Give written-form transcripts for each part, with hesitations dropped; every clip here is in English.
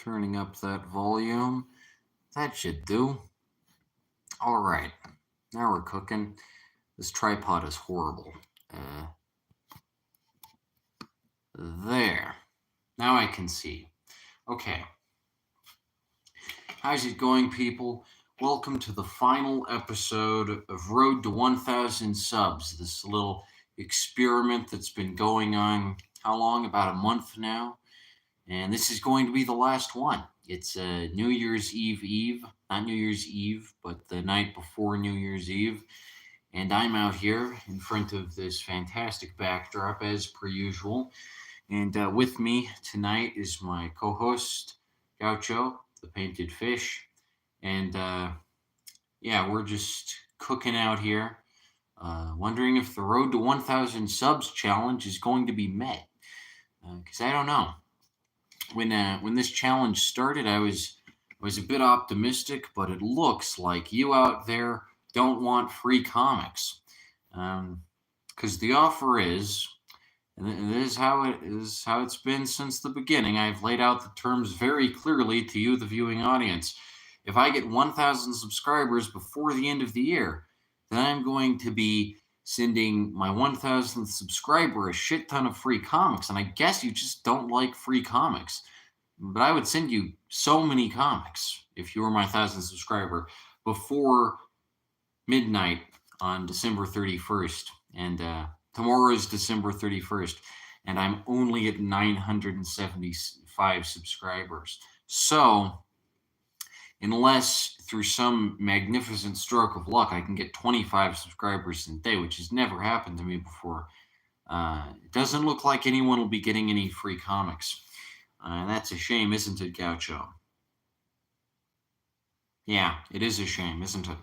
Turning up that volume. That should do. All right. Now we're cooking. This tripod is horrible. There. Now I can see. Okay. How's it going, people? Welcome to the final episode of Road to 1,000 Subs. This little experiment that's been going on, how long? About a month now. And this is going to be the last one. It's New Year's Eve, not New Year's Eve, but the night before New Year's Eve. And I'm out here in front of this fantastic backdrop as per usual. And with me tonight is my co host, Gaucho, the painted fish. And yeah, we're just cooking out here, wondering if the Road to 1,000 Subs challenge is going to be met. Because I don't know. When this challenge started, I was a bit optimistic, but it looks like you out there don't want free comics, because the offer is, and this is how it's been since the beginning. I've laid out the terms very clearly to you, the viewing audience. If I get 1,000 subscribers before the end of the year, then I'm going to be sending my 1,000th subscriber a shit ton of free comics. And I guess you just don't like free comics. But I would send you so many comics if you were my 1,000th subscriber before midnight on December 31st. And tomorrow is December 31st. And I'm only at 975 subscribers. So, unless through some magnificent stroke of luck I can get 25 subscribers in a day, which has never happened to me before, it doesn't look like anyone will be getting any free comics. And that's a shame, isn't it, Gaucho? Yeah, it is a shame, isn't it?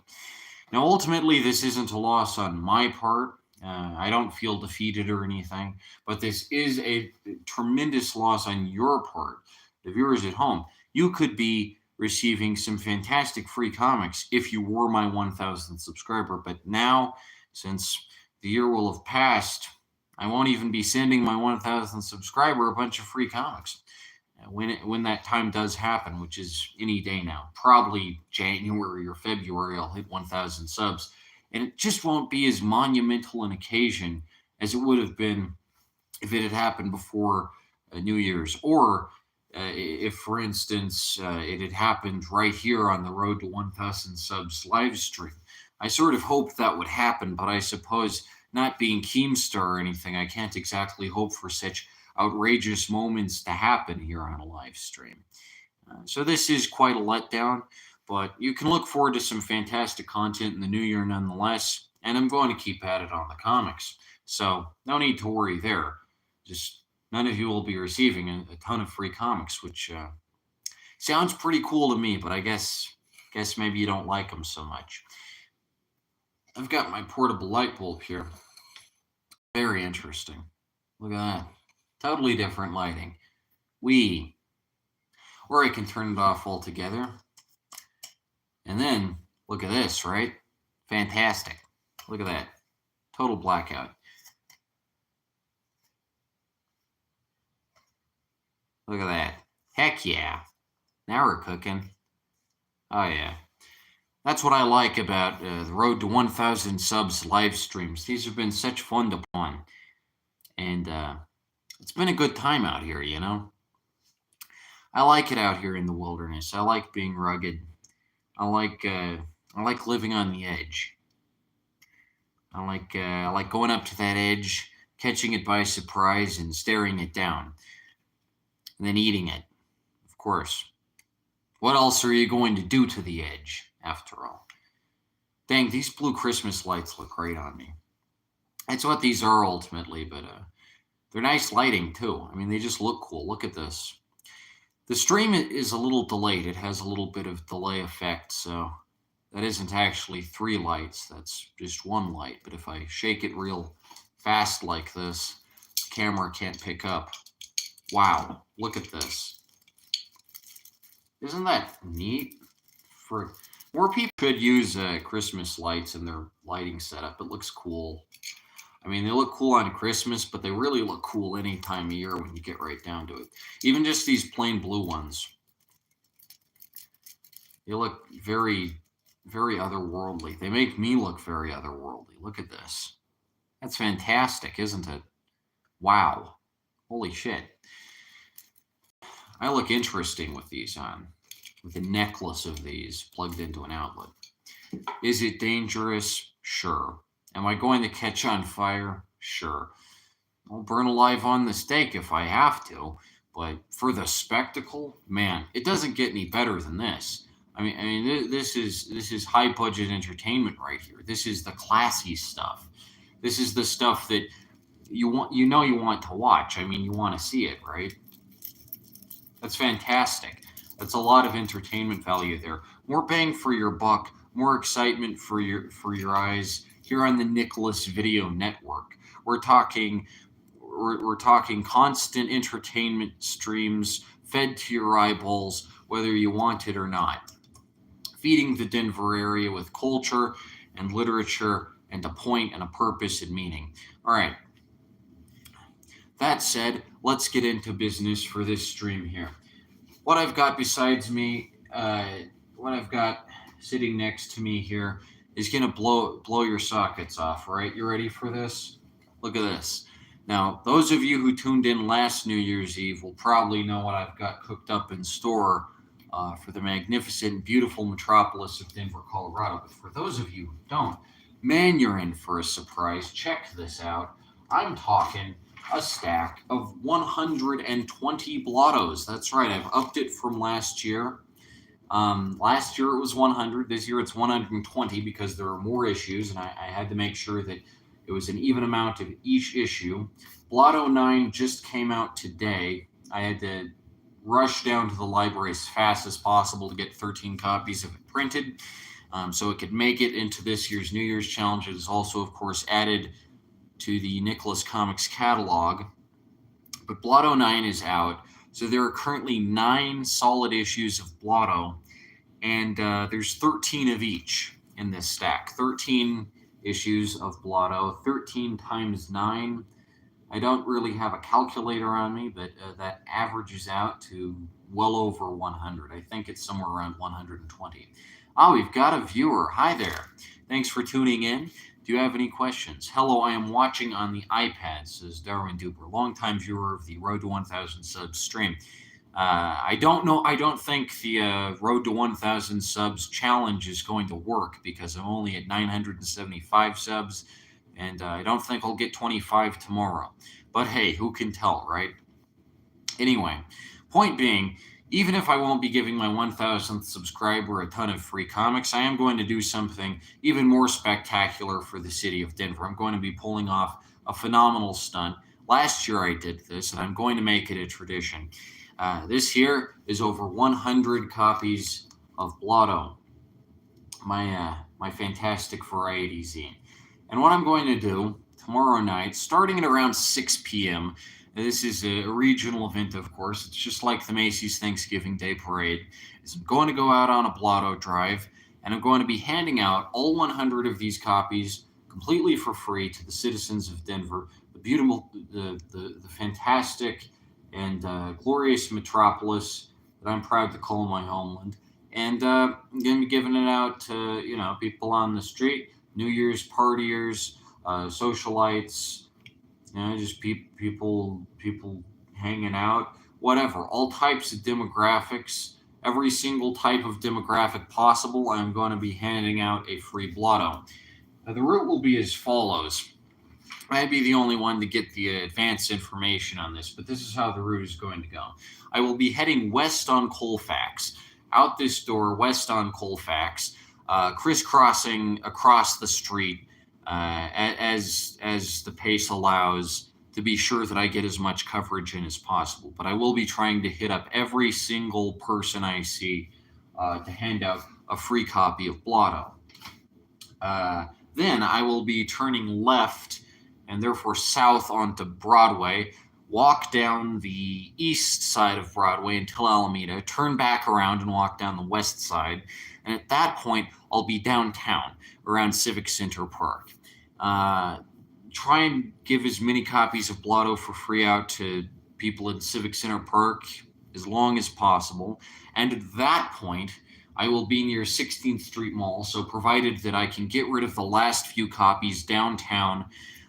Now, ultimately, this isn't a loss on my part. I don't feel defeated or anything, but this is a tremendous loss on your part, the viewers at home. You could be receiving some fantastic free comics if you were my 1,000th subscriber, but now, since the year will have passed, I won't even be sending my 1,000th subscriber a bunch of free comics. When that time does happen, which is any day now, probably January or February, I'll hit 1,000 subs, and it just won't be as monumental an occasion as it would have been if it had happened before New Year's, or if, for instance, it had happened right here on the Road to 1,000 subs live stream. I sort of hoped that would happen, but I suppose not being Keemstar or anything, I can't exactly hope for such outrageous moments to happen here on a live stream. So this is quite a letdown, but you can look forward to some fantastic content in the new year nonetheless, and I'm going to keep at it on the comics. So no need to worry there. Just none of you will be receiving a ton of free comics, which sounds pretty cool to me, but I guess maybe you don't like them so much. I've got my portable light bulb here. Very interesting. Look at that. Totally different lighting. Or I can turn it off altogether. And then, look at this, right? Fantastic. Look at that. Total blackout. Look at that. Heck yeah. Now we're cooking. Oh yeah. That's what I like about the Road to 1,000 subs live streams. These have been such fun to put on. And it's been a good time out here, you know? I like it out here in the wilderness. I like being rugged. I like living on the edge. I like going up to that edge, catching it by surprise, and staring it down, and then eating it. Of course. What else are you going to do to the edge, after all? Dang, these blue Christmas lights look great on me. That's what these are ultimately, but they're nice lighting too. I mean, they just look cool. Look at this. The stream is a little delayed. It has a little bit of delay effect, so that isn't actually three lights. That's just one light. But if I shake it real fast like this, the camera can't pick up. Wow, look at this. Isn't that neat? For more people could use Christmas lights in their lighting setup. It looks cool. I mean, they look cool on Christmas, but they really look cool any time of year when you get right down to it. Even just these plain blue ones. They look very, very otherworldly. They make me look very otherworldly. Look at this. That's fantastic, isn't it? Wow. Holy shit. I look interesting with these on, with a necklace of these plugged into an outlet. Is it dangerous? Sure. Am I going to catch on fire? Sure. I'll burn alive on the stake if I have to, but for the spectacle, man, it doesn't get any better than this. This is high budget entertainment right here. This is the classy stuff. This is the stuff that you want. You want to watch. I mean, you want to see it, right? That's fantastic. That's a lot of entertainment value there. More bang for your buck, more excitement for your eyes here on the Nicholas Video Network. We're talking we're talking constant entertainment streams fed to your eyeballs, whether you want it or not. Feeding the Denver area with culture and literature and a point and a purpose and meaning. All right. That said, let's get into business for this stream here. What I've got besides me, what I've got sitting next to me here is gonna blow your sockets off. Right? You ready for this? Look at this. Now, those of you who tuned in last New Year's Eve will probably know what I've got cooked up in store for the magnificent, beautiful metropolis of Denver, Colorado. But for those of you who don't, man, you're in for a surprise. Check this out. I'm talking a stack of 120 blottos. That's right. I've upped it from last year. Last year it was 100. This year it's 120 because there are more issues, and I had to make sure that it was an even amount of each issue. Blotto 9 just came out today. I had to rush down to the library as fast as possible to get 13 copies of it printed, so it could make it into this year's New Year's challenge. It is also, of course, added to the Nicholas Comics catalog. But Blotto 9 is out, so there are currently 9 solid issues of Blotto, and there's 13 of each in this stack. 13 issues of Blotto, 13 times 9. I don't really have a calculator on me, but that averages out to well over 100. I think it's somewhere around 120. Oh, we've got a viewer. Hi there. Thanks for tuning in. Do you have any questions? Hello, I am watching on the iPad, says Darwin Duper, longtime viewer of the Road to 1,000 Subs stream. I don't know. I don't think the Road to 1,000 Subs challenge is going to work because I'm only at 975 subs, and I don't think I'll get 25 tomorrow. But hey, who can tell, right? Anyway, point being, even if I won't be giving my 1,000th subscriber a ton of free comics, I am going to do something even more spectacular for the city of Denver. I'm going to be pulling off a phenomenal stunt. Last year I did this, and I'm going to make it a tradition. This here is over 100 copies of Blotto, my fantastic variety zine. And what I'm going to do tomorrow night, starting at around 6 p.m., this is a regional event, of course. It's just like the Macy's Thanksgiving Day Parade. I'm going to go out on a Blotto drive, and I'm going to be handing out all 100 of these copies completely for free to the citizens of Denver, the beautiful, the fantastic and glorious metropolis that I'm proud to call my homeland. And I'm going to be giving it out to people on the street, New Year's partiers, socialites. Just people hanging out, whatever, all types of demographics, every single type of demographic possible. I'm going to be handing out a free Blotto. The route will be as follows. I'd be the only one to get the advanced information on this, but this is how the route is going to go. I will be heading west on Colfax, out this door, west on Colfax, crisscrossing across the street, as the pace allows, to be sure that I get as much coverage in as possible. But I will be trying to hit up every single person I see to hand out a free copy of Blotto. Then I will be turning left and therefore south onto Broadway, walk down the east side of Broadway until Alameda, turn back around and walk down the west side. And at that point, I'll be downtown around Civic Center Park. Try and give as many copies of Blotto for free out to people in Civic Center Park as long as possible. And at that point, I will be near 16th Street Mall, so provided that I can get rid of the last few copies downtown,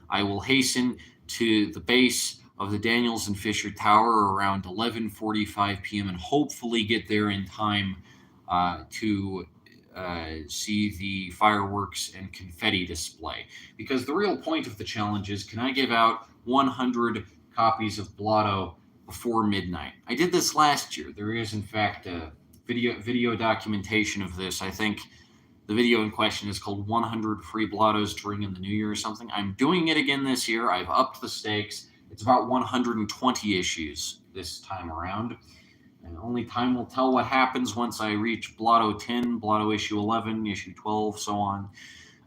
I will hasten to the base of the Daniels and Fisher Tower around 11:45 p.m. and hopefully get there in time to see the fireworks and confetti display. Because the real point of the challenge is, can I give out 100 copies of Blotto before midnight? I did this last year. There is, in fact, a video documentation of this. I think the video in question is called 100 Free Blottos to Ring in the New Year or something. I'm doing it again this year. I've upped the stakes. It's about 120 issues this time around. And only time will tell what happens once I reach Blotto 10, Blotto issue 11, issue 12, so on.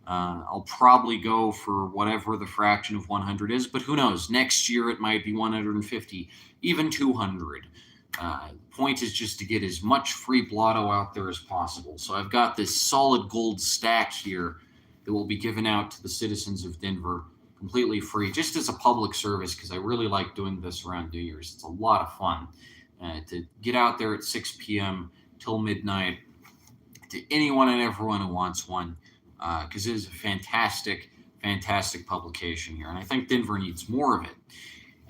I'll probably go for whatever the fraction of 100 is, but who knows? Next year it might be 150, even 200. Point is just to get as much free Blotto out there as possible. So I've got this solid gold stack here that will be given out to the citizens of Denver completely free, just as a public service, because I really like doing this around New Year's. It's a lot of fun to get out there at 6 p.m. till midnight to anyone and everyone who wants one, because it is a fantastic, fantastic publication here, and I think Denver needs more of it.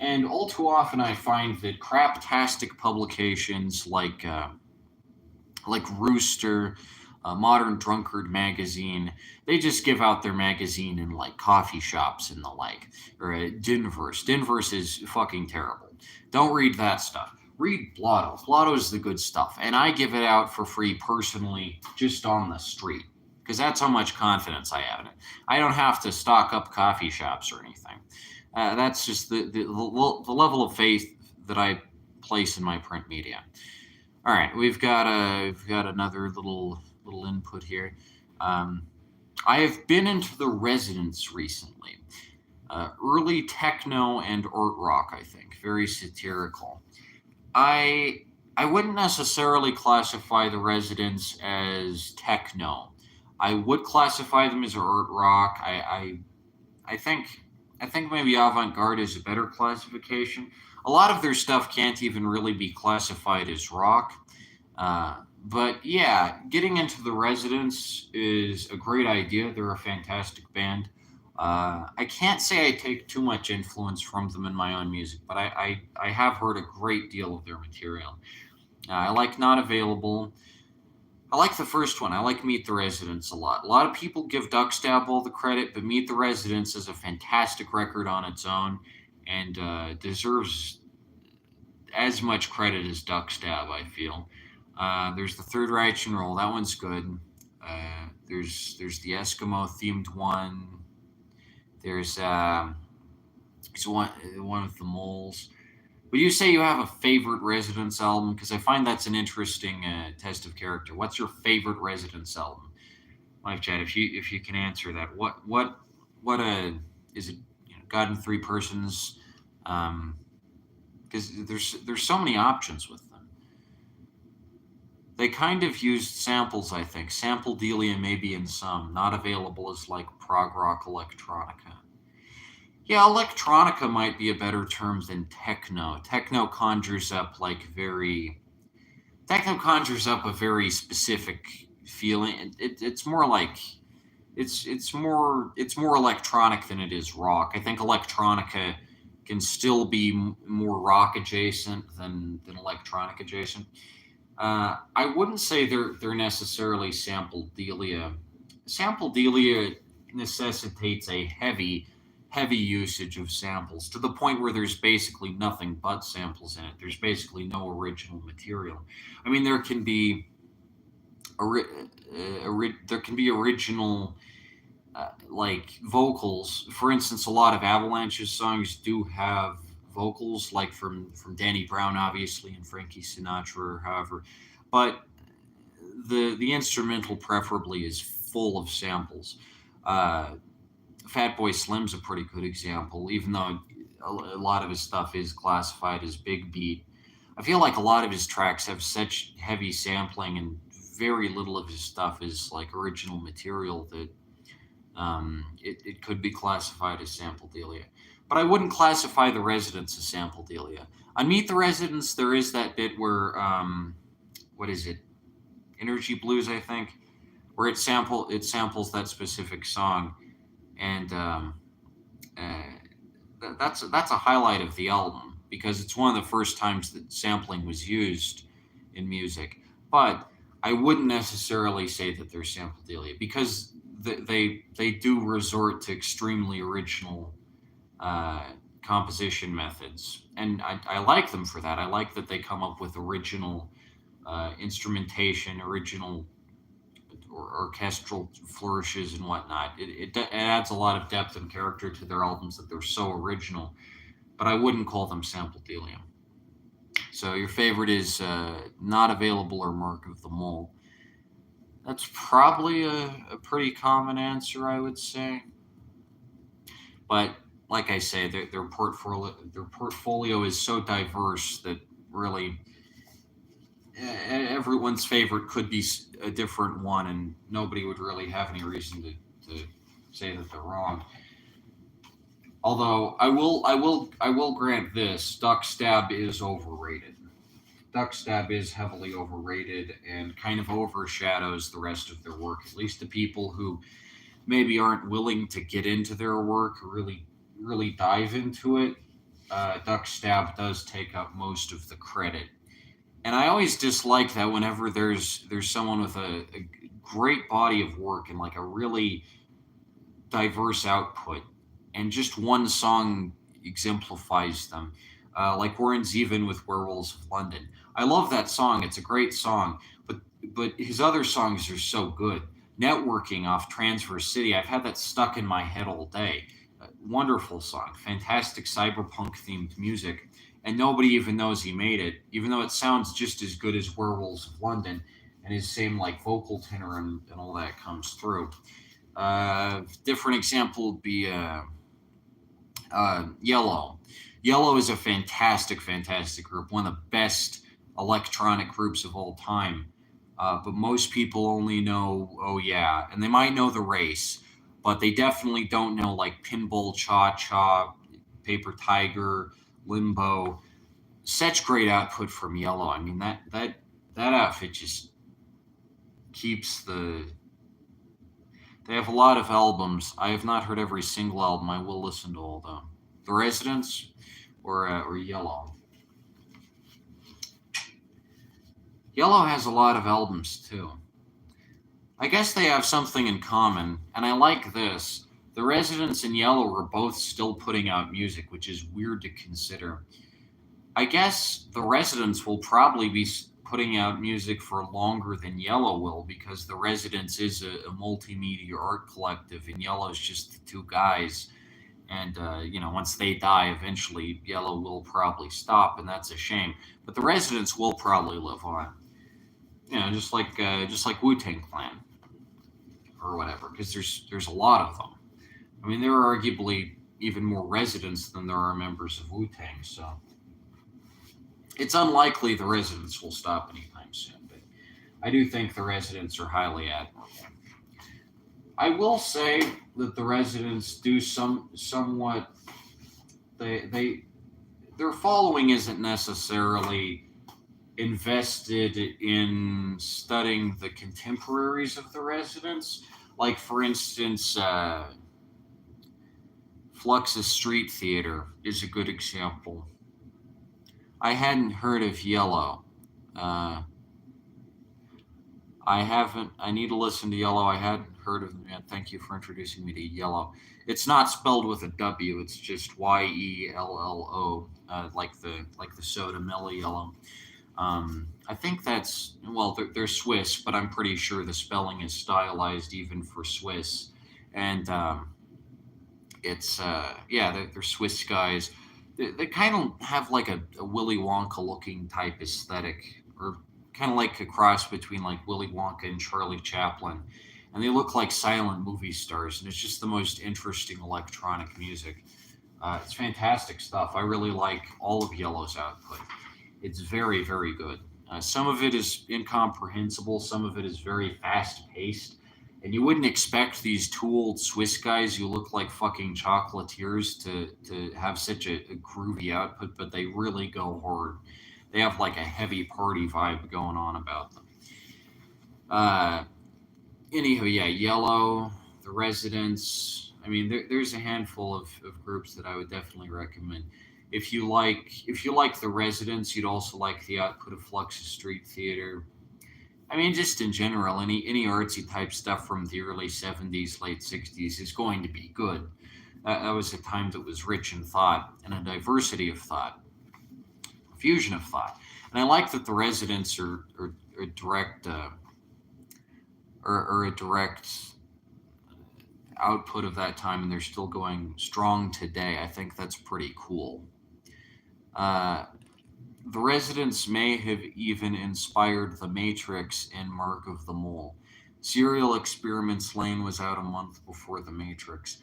And all too often, I find that craptastic publications like Rooster, Modern Drunkard magazine, they just give out their magazine in like coffee shops and the like, or Denver's. Denver's is fucking terrible. Don't read that stuff. Read Blotto. Blotto's the good stuff, and I give it out for free personally, just on the street, because that's how much confidence I have in it. I don't have to stock up coffee shops or anything. That's just the level of faith that I place in my print media. All right, we've got another little input here. I have been into the Residence recently. Early techno and art rock, I think, very satirical. I wouldn't necessarily classify the Residents as techno. I would classify them as art rock. I think maybe avant-garde is a better classification. A lot of their stuff can't even really be classified as rock. But yeah, getting into the Residents is a great idea. They're a fantastic band. I can't say I take too much influence from them in my own music, but I have heard a great deal of their material. I like Not Available. I like the first one. I like Meet the Residents a lot. A lot of people give Duckstab all the credit, but Meet the Residents is a fantastic record on its own and deserves as much credit as Duckstab, I feel. There's the Third Reich and Roll. That one's good. There's the Eskimo themed one. There's one with the moles. Would you say you have a favorite Residents album? Because I find that's an interesting test of character. What's your favorite Residents album? Live chat, if you can answer that. What is it? God in Three Persons? Because there's so many options with them. They kind of used samples, I think. Sample Delia maybe in some. Not Available is like prog rock electronica. Yeah, electronica might be a better term than techno. Techno conjures up a very specific feeling. It's more like it's more electronic than it is rock. I think electronica can still be more rock adjacent than electronic adjacent. I wouldn't say they're necessarily sample delia. Sample delia necessitates a heavy usage of samples to the point where there's basically nothing but samples in it. There's basically no original material. I mean, there can be original like vocals. For instance, a lot of Avalanche's songs do have vocals, like from Danny Brown, obviously, and Frankie Sinatra, or however. But the instrumental preferably is full of samples. Fatboy Slim's a pretty good example, even though a lot of his stuff is classified as big beat. I feel like a lot of his tracks have such heavy sampling, and very little of his stuff is like original material that it could be classified as sample delia. But I wouldn't classify the Residents as sample delia. On Meet the Residents, there is that bit where what is it? Energy Blues, I think, where it samples that specific song, and uh, that's a highlight of the album because it's one of the first times that sampling was used in music. But I wouldn't necessarily say that they're sampledelia because they do resort to extremely original uh, composition methods, and I like them for that. I like that they come up with original instrumentation, original orchestral flourishes and whatnot. It adds a lot of depth and character to their albums that they're so original, but I wouldn't call them sampledelia. So your favorite is Not Available or Mark of the Mole. That's probably a pretty common answer, I would say. But like I say, their portfolio is so diverse that really everyone's favorite could be a different one, and nobody would really have any reason to say that they're wrong. Although I will grant this: Duck Stab is overrated. Duck Stab is heavily overrated and kind of overshadows the rest of their work. At least the people who maybe aren't willing to get into their work, or really dive into it. Duck Stab does take up most of the credit, and I always dislike that whenever there's someone with a great body of work and like a really diverse output, and just one song exemplifies them. Like Warren Zevon with Werewolves of London. I love that song. It's a great song, but his other songs are so good. Networking off Transverse City. I've had that stuck in my head all day. Wonderful song, fantastic cyberpunk themed music, and nobody even knows he made it, even though it sounds just as good as Werewolves of London, and his same like vocal tenor and all that comes through. Different example would be Yellow. Yellow is a fantastic group, one of the best electronic groups of all time. But most people only know, oh yeah, and they might know the race, but they definitely don't know like Pinball Cha Cha, Paper Tiger, Limbo. Such great output from Yellow. I mean that outfit just keeps the. They have a lot of albums. I have not heard every single album. I will listen to all of them. The Residents or Yellow. Yellow has a lot of albums too. I guess they have something in common, and I like this. The Residents and Yellow are both still putting out music, which is weird to consider. I guess the Residents will probably be putting out music for longer than Yellow will because the Residents is a multimedia art collective, and Yellow is just the two guys. And once they die, eventually Yellow will probably stop, and that's a shame. But the Residents will probably live on. Just like Wu Tang Clan or whatever, because there's a lot of them. I mean, there are arguably even more residents than there are members of Wu Tang, so it's unlikely the residents will stop anytime soon. But I do think the residents are highly admirable. I will say that the residents do somewhat they their following isn't necessarily invested in studying the contemporaries of the residents. Like for instance, Fluxus Street Theater is a good example. I hadn't heard of Yellow. Uh, I haven't. I need to listen to Yellow. I hadn't heard of them yet. Thank you for introducing me to Yellow. It's not spelled with a W. It's just Yello, like the soda Mellow Yellow. I think that's well, they're Swiss, but I'm pretty sure the spelling is stylized even for Swiss, and it's yeah, they're Swiss guys. They kind of have like a Willy Wonka looking type aesthetic, or kind of like a cross between like Willy Wonka and Charlie Chaplin, and they look like silent movie stars, and it's just the most interesting electronic music. It's fantastic stuff. I really like all of Yellow's output. It's very good. Some of it is incomprehensible. Some of it is very fast paced, and you wouldn't expect these two old Swiss guys who look like fucking chocolatiers to have such a groovy output, but they really go hard. They have like a heavy party vibe going on about them. Uh, Anywho, yeah, Yellow, The Residents. I mean, there's a handful of groups that I would definitely recommend. If you like The Residents, you'd also like the output of Fluxus Street Theater. I mean, just in general, any artsy type stuff from the early '70s, late '60s is going to be good. That was a time that was rich in thought and a diversity of thought, a fusion of thought. And I like that The Residents are direct or a direct output of that time, and they're still going strong today. I think that's pretty cool. Uh, the Residents may have even inspired The Matrix and Mark of the Mole. Serial Experiments Lane was out a month before The Matrix.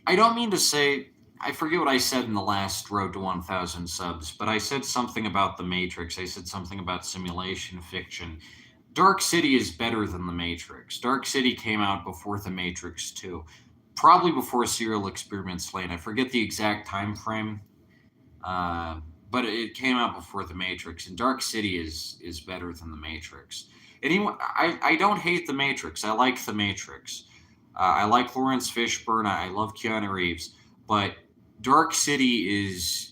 I don't mean to say, I forget what I said in the last Road to 1,000 subs, but I said something about The Matrix. I said something about simulation fiction. Dark City is better than The Matrix. Dark City came out before The Matrix 2, probably before Serial Experiments Lane. I forget the exact time frame, uh, but it came out before The Matrix. And Dark City is better than The Matrix. Anyway, I don't hate The Matrix. I like The Matrix. I like Lawrence Fishburne. I love Keanu Reeves, but Dark City is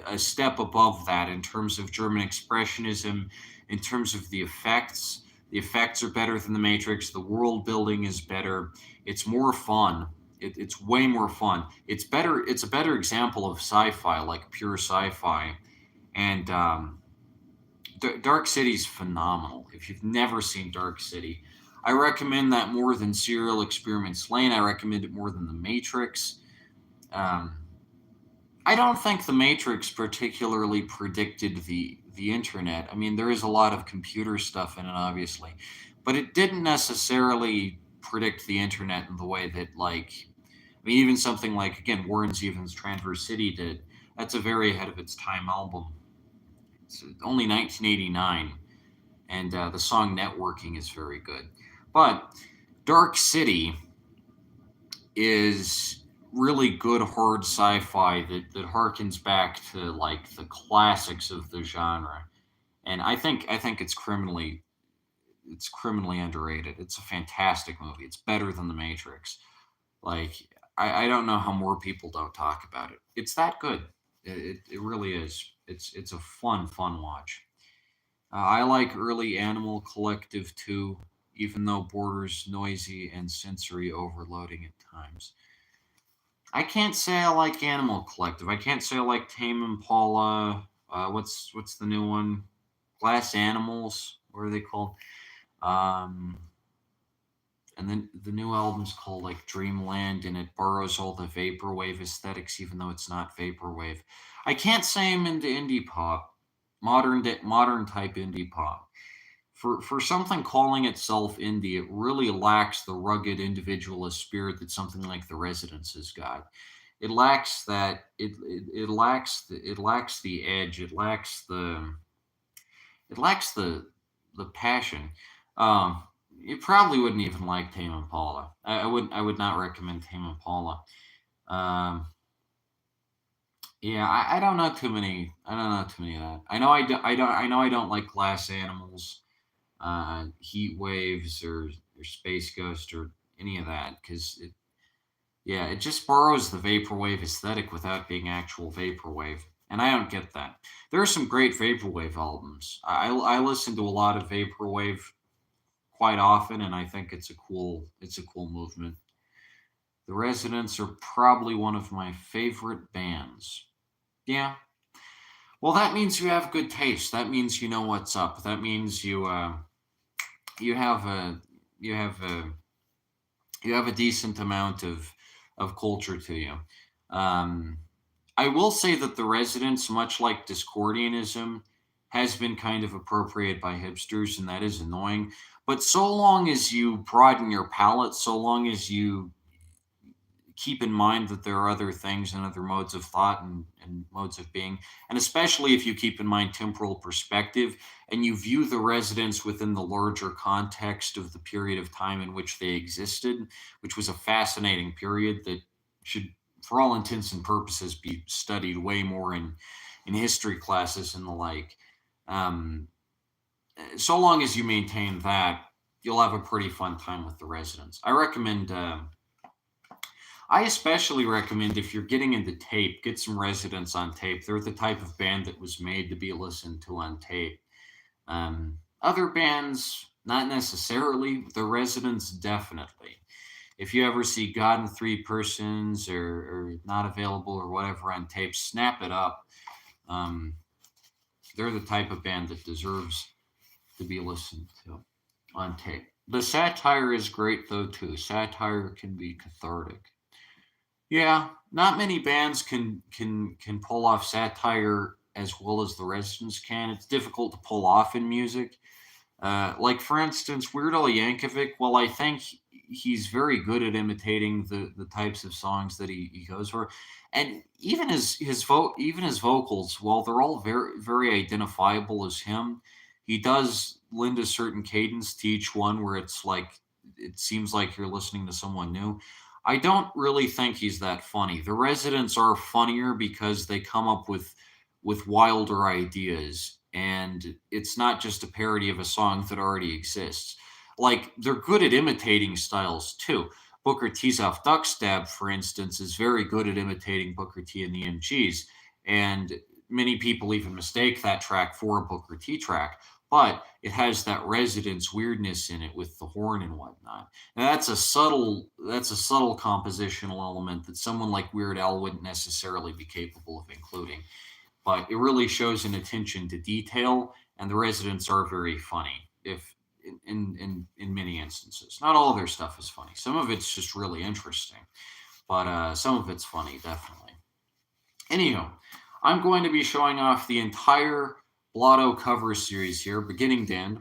a step above that in terms of German expressionism, in terms of the effects. The effects are better than The Matrix. The world building is better. It's more fun. It's way more fun. It's better. It's a better example of sci-fi, like pure sci-fi. And Dark City's phenomenal. If you've never seen Dark City, I recommend that more than Serial Experiments Lane. I recommend it more than The Matrix. Um, I don't think The Matrix particularly predicted the internet. I mean, there is a lot of computer stuff in it, obviously, but it didn't necessarily predict the internet in the way that, like, I mean, even something like again Warren Zevon's Transverse City did. That's a very ahead of its time album. It's only 1989, and the song "Networking" is very good. But Dark City is really good hard sci-fi that harkens back to like the classics of the genre, and I think it's criminally underrated. It's a fantastic movie. It's better than The Matrix. Like I don't know how more people don't talk about it. It's that good. It really is. It's a fun watch. I like early Animal Collective too, even though borders noisy and sensory overloading at times. I can't say I like Animal Collective. I can't say I like Tame Impala. What's the new one? Glass Animals. What are they called? Um, and then the new album's called like Dreamland, and it borrows all the vaporwave aesthetics, even though it's not vaporwave. I can't say I'm into indie pop, modern type indie pop. For something calling itself indie, it really lacks the rugged individualist spirit that something like The Residents has got. It lacks that. It lacks the edge. It lacks the passion. You probably wouldn't even like Tame Impala. I would not recommend Tame Impala. Um, yeah, I don't know too many. I don't know too many of that. I know I don't like Glass Animals, Heat Waves, or Space Ghost, or any of that, because yeah, it just borrows the vaporwave aesthetic without being actual vaporwave, and I don't get that. There are some great vaporwave albums. I listen to a lot of vaporwave quite often, and I think it's a cool movement. The Residents are probably one of my favorite bands. Yeah. Well, that means you have good taste. That means you know what's up. That means you have a you have a you have a decent amount of culture to you. Um, I will say that the Residents, much like Discordianism, has been kind of appropriated by hipsters, and that is annoying. But so long as you broaden your palette, so long as you keep in mind that there are other things and other modes of thought and modes of being, and especially if you keep in mind temporal perspective and you view the Residents within the larger context of the period of time in which they existed, which was a fascinating period that should, for all intents and purposes, be studied way more in history classes and the like. Um, so long as you maintain that, you'll have a pretty fun time with the Residents. I recommend. I especially recommend if you're getting into tape, get some Residents on tape. They're the type of band that was made to be listened to on tape. Other bands, not necessarily. The Residents, definitely. If you ever see God in Three Persons or Not Available or whatever on tape, snap it up. Um, they're the type of band that deserves to be listened to on tape. The satire is great though too. Satire can be cathartic. Yeah, not many bands can pull off satire as well as the Residents can. It's difficult to pull off in music. Like for instance, Weird Al Yankovic. Well, I think he's very good at imitating the types of songs that he goes for, and even even his vocals, while they're all very identifiable as him, he does lend a certain cadence to each one where it's like it seems like you're listening to someone new. I don't really think he's that funny. The Residents are funnier because they come up with wilder ideas, and it's not just a parody of a song that already exists. Like they're good at imitating styles too. Booker T's Off Duckstab, for instance, is very good at imitating Booker T and the MGs, and many people even mistake that track for a Booker T track. But it has that Residents weirdness in it with the horn and whatnot. And that's a subtle compositional element that someone like Weird Al wouldn't necessarily be capable of including, but it really shows an attention to detail, and the Residents are very funny. If in many instances, not all of their stuff is funny. Some of it's just really interesting, but some of it's funny, definitely. Anyhow, I'm going to be showing off the entire Blotto cover series here, beginning to end.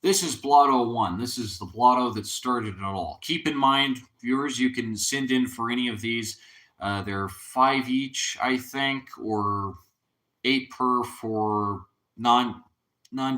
This is Blotto 1. This is the Blotto that started it all. Keep in mind, viewers, you can send in for any of these. They're 5 each, I think, or 8 per for non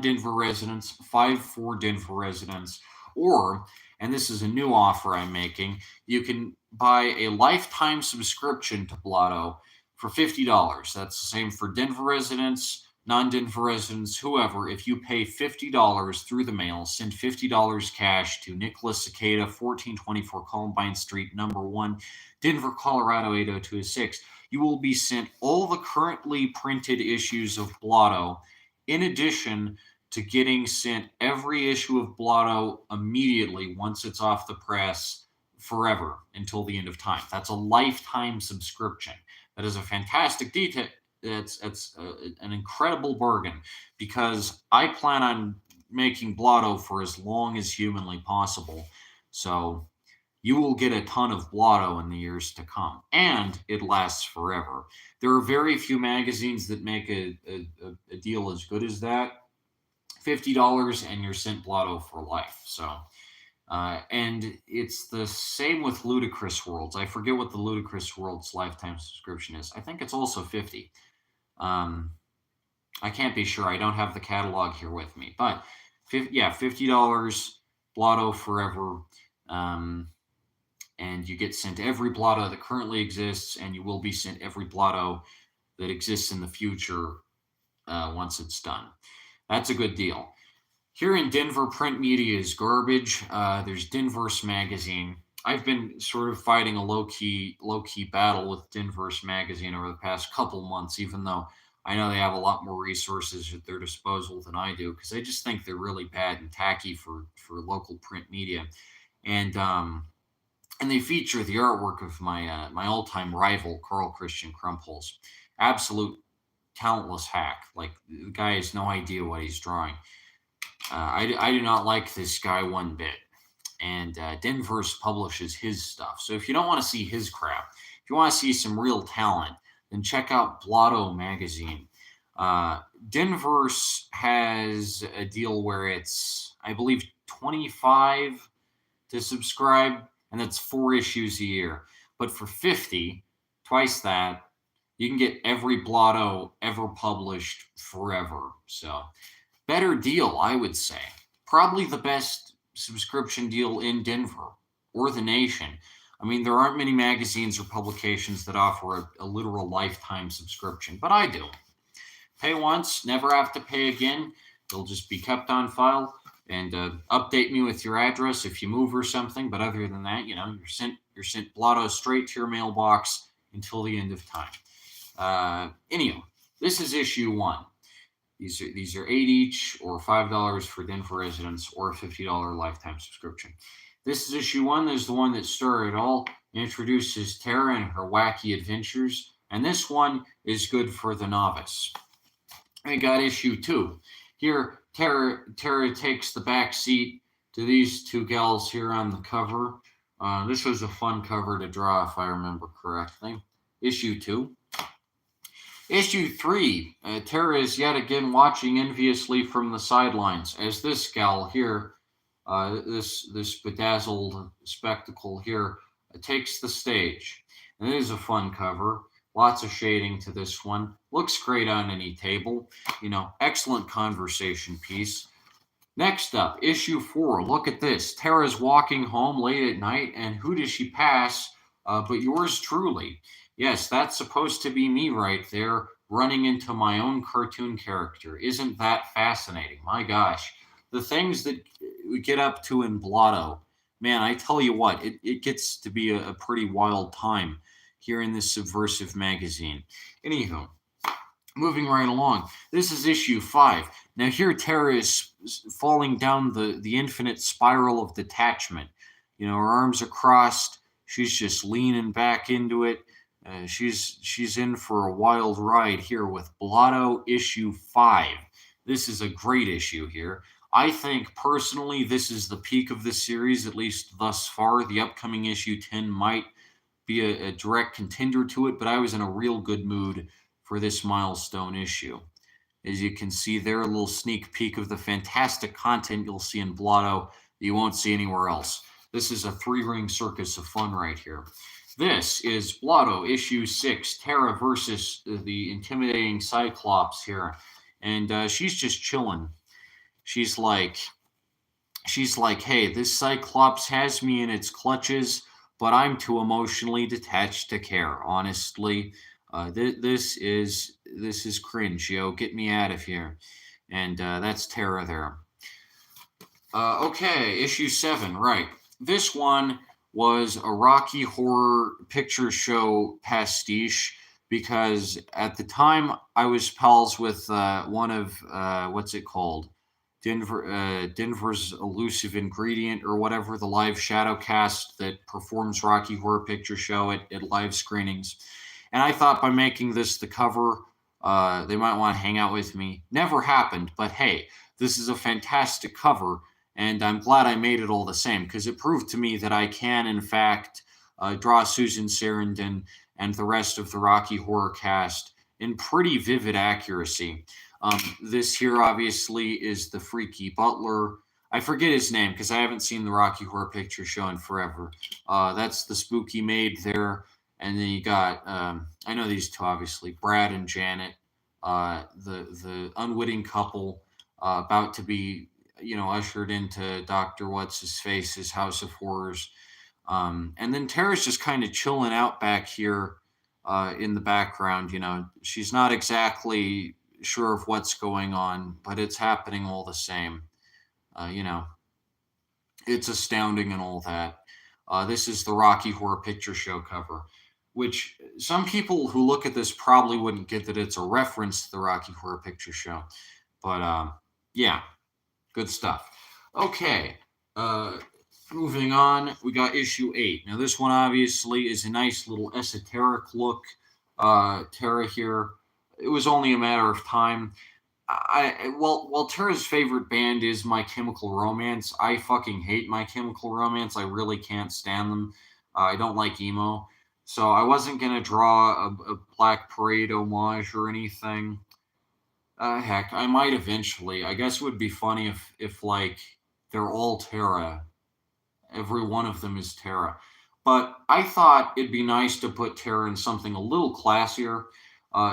Denver residents, 5 for Denver residents, or, and this is a new offer I'm making, you can buy a lifetime subscription to Blotto for $50. That's the same for Denver residents, non-Denver residents, whoever. If you pay $50 through the mail, send $50 cash to Nicholas Cicada, 1424 Columbine Street, number 1, Denver, Colorado 80206. You will be sent all the currently printed issues of Blotto, in addition to getting sent every issue of Blotto immediately once it's off the press, forever until the end of time. That's a lifetime subscription. That is a fantastic detail. It's an incredible bargain because I plan on making Blotto for as long as humanly possible. So you will get a ton of Blotto in the years to come, and it lasts forever. There are very few magazines that make a deal as good as that. $50 and you're sent Blotto for life. So, and it's the same with Ludicrous Worlds. I forget what the Ludicrous Worlds lifetime subscription is. I think it's also 50. I can't be sure. I don't have the catalog here with me, but yeah, $50, Blotto forever. And you get sent every Blotto that currently exists, and you will be sent every Blotto that exists in the future once it's done. That's a good deal. Here in Denver, print media is garbage. There's Denverse Magazine. I've been sort of fighting a low-key battle with Denverse Magazine over the past couple months, even though I know they have a lot more resources at their disposal than I do, because I just think they're really bad and tacky for local print media. And they feature the artwork of my all-time rival, Carl Christian Krumpholz. Absolute talentless hack. Like, the guy has no idea what he's drawing. I do not like this guy one bit. And Denverse publishes his stuff. So if you don't want to see his crap, if you want to see some real talent, then check out Blotto Magazine. Denverse has a deal where it's, I believe, 25 to subscribe, and that's 4 issues a year. But for 50, twice that, you can get every Blotto ever published forever. So, better deal, I would say. Probably the best subscription deal in Denver or the nation. I mean, there aren't many magazines or publications that offer a literal lifetime subscription, but I do. Pay once, never have to pay again. They'll just be kept on file. and update me with your address if you move or something. But other than that, you're sent Blotto straight to your mailbox until the end of time. Anyway, this is issue 1. These are 8 each, or $5 for Denver residents, or a $50 lifetime subscription. This is issue 1. This is the one that started it all. It introduces Tara and her wacky adventures, and this one is good for the novice. I got issue 2. Here, Tara takes the back seat to these two gals here on the cover. This was a fun cover to draw, if I remember correctly. Issue 2. Issue 3, Tara is yet again watching enviously from the sidelines as this gal here, this bedazzled spectacle here, takes the stage. And it is a fun cover. Lots of shading to this one. Looks great on any table. Excellent conversation piece. Next up, issue 4. Look at this. Tara's walking home late at night, and who does she pass but yours truly? Yes, that's supposed to be me right there, running into my own cartoon character. Isn't that fascinating? My gosh. The things that we get up to in Blotto, man, I tell you what, it gets to be a pretty wild time here in this subversive magazine. Anywho, moving right along. This is issue 5. Now here Tara is falling down the infinite spiral of detachment. Her arms are crossed. She's just leaning back into it. She's in for a wild ride here with Blotto issue 5. This is a great issue here. I think personally this is the peak of the series, at least thus far. The upcoming issue 10 might be a direct contender to it, but I was in a real good mood for this milestone issue. As you can see there, a little sneak peek of the fantastic content you'll see in Blotto that you won't see anywhere else. This is a 3-ring circus of fun right here. This is Blotto issue 6, Tara versus the intimidating Cyclops here. And she's just chilling. She's like, hey, this Cyclops has me in its clutches, but I'm too emotionally detached to care. Honestly, this is cringe, yo. Get me out of here. And that's Tara there. Okay, issue 7, right. This one was a Rocky Horror Picture Show pastiche, because at the time I was pals with one of what's it called, Denver's Elusive Ingredient, or whatever, the live shadow cast that performs Rocky Horror Picture Show at live screenings. And I thought by making this the cover, they might want to hang out with me. Never happened, but hey, this is a fantastic cover. And I'm glad I made it all the same, because it proved to me that I can, in fact, draw Susan Sarandon and the rest of the Rocky Horror cast in pretty vivid accuracy. This here, obviously, is the freaky butler. I forget his name because I haven't seen the Rocky Horror Picture Show in forever. That's the spooky maid there. And then you got, I know these two, obviously, Brad and Janet, the unwitting couple about to be ushered into Dr. What's-His-Face's House of Horrors. And then Tara's just kind of chilling out back here in the background. She's not exactly sure of what's going on, but it's happening all the same. It's astounding and all that. This is the Rocky Horror Picture Show cover, which some people who look at this probably wouldn't get that it's a reference to the Rocky Horror Picture Show. But yeah. Good stuff. Okay, moving on, we got issue 8. Now, this one obviously is a nice little esoteric look. Tara here, it was only a matter of time. While Tara's favorite band is My Chemical Romance, I fucking hate My Chemical Romance. I really can't stand them. I don't like emo. So I wasn't going to draw a Black Parade homage or anything. Heck, I might eventually. I guess it would be funny if like they're all Tara. Every one of them is Tara. But I thought it'd be nice to put Tara in something a little classier.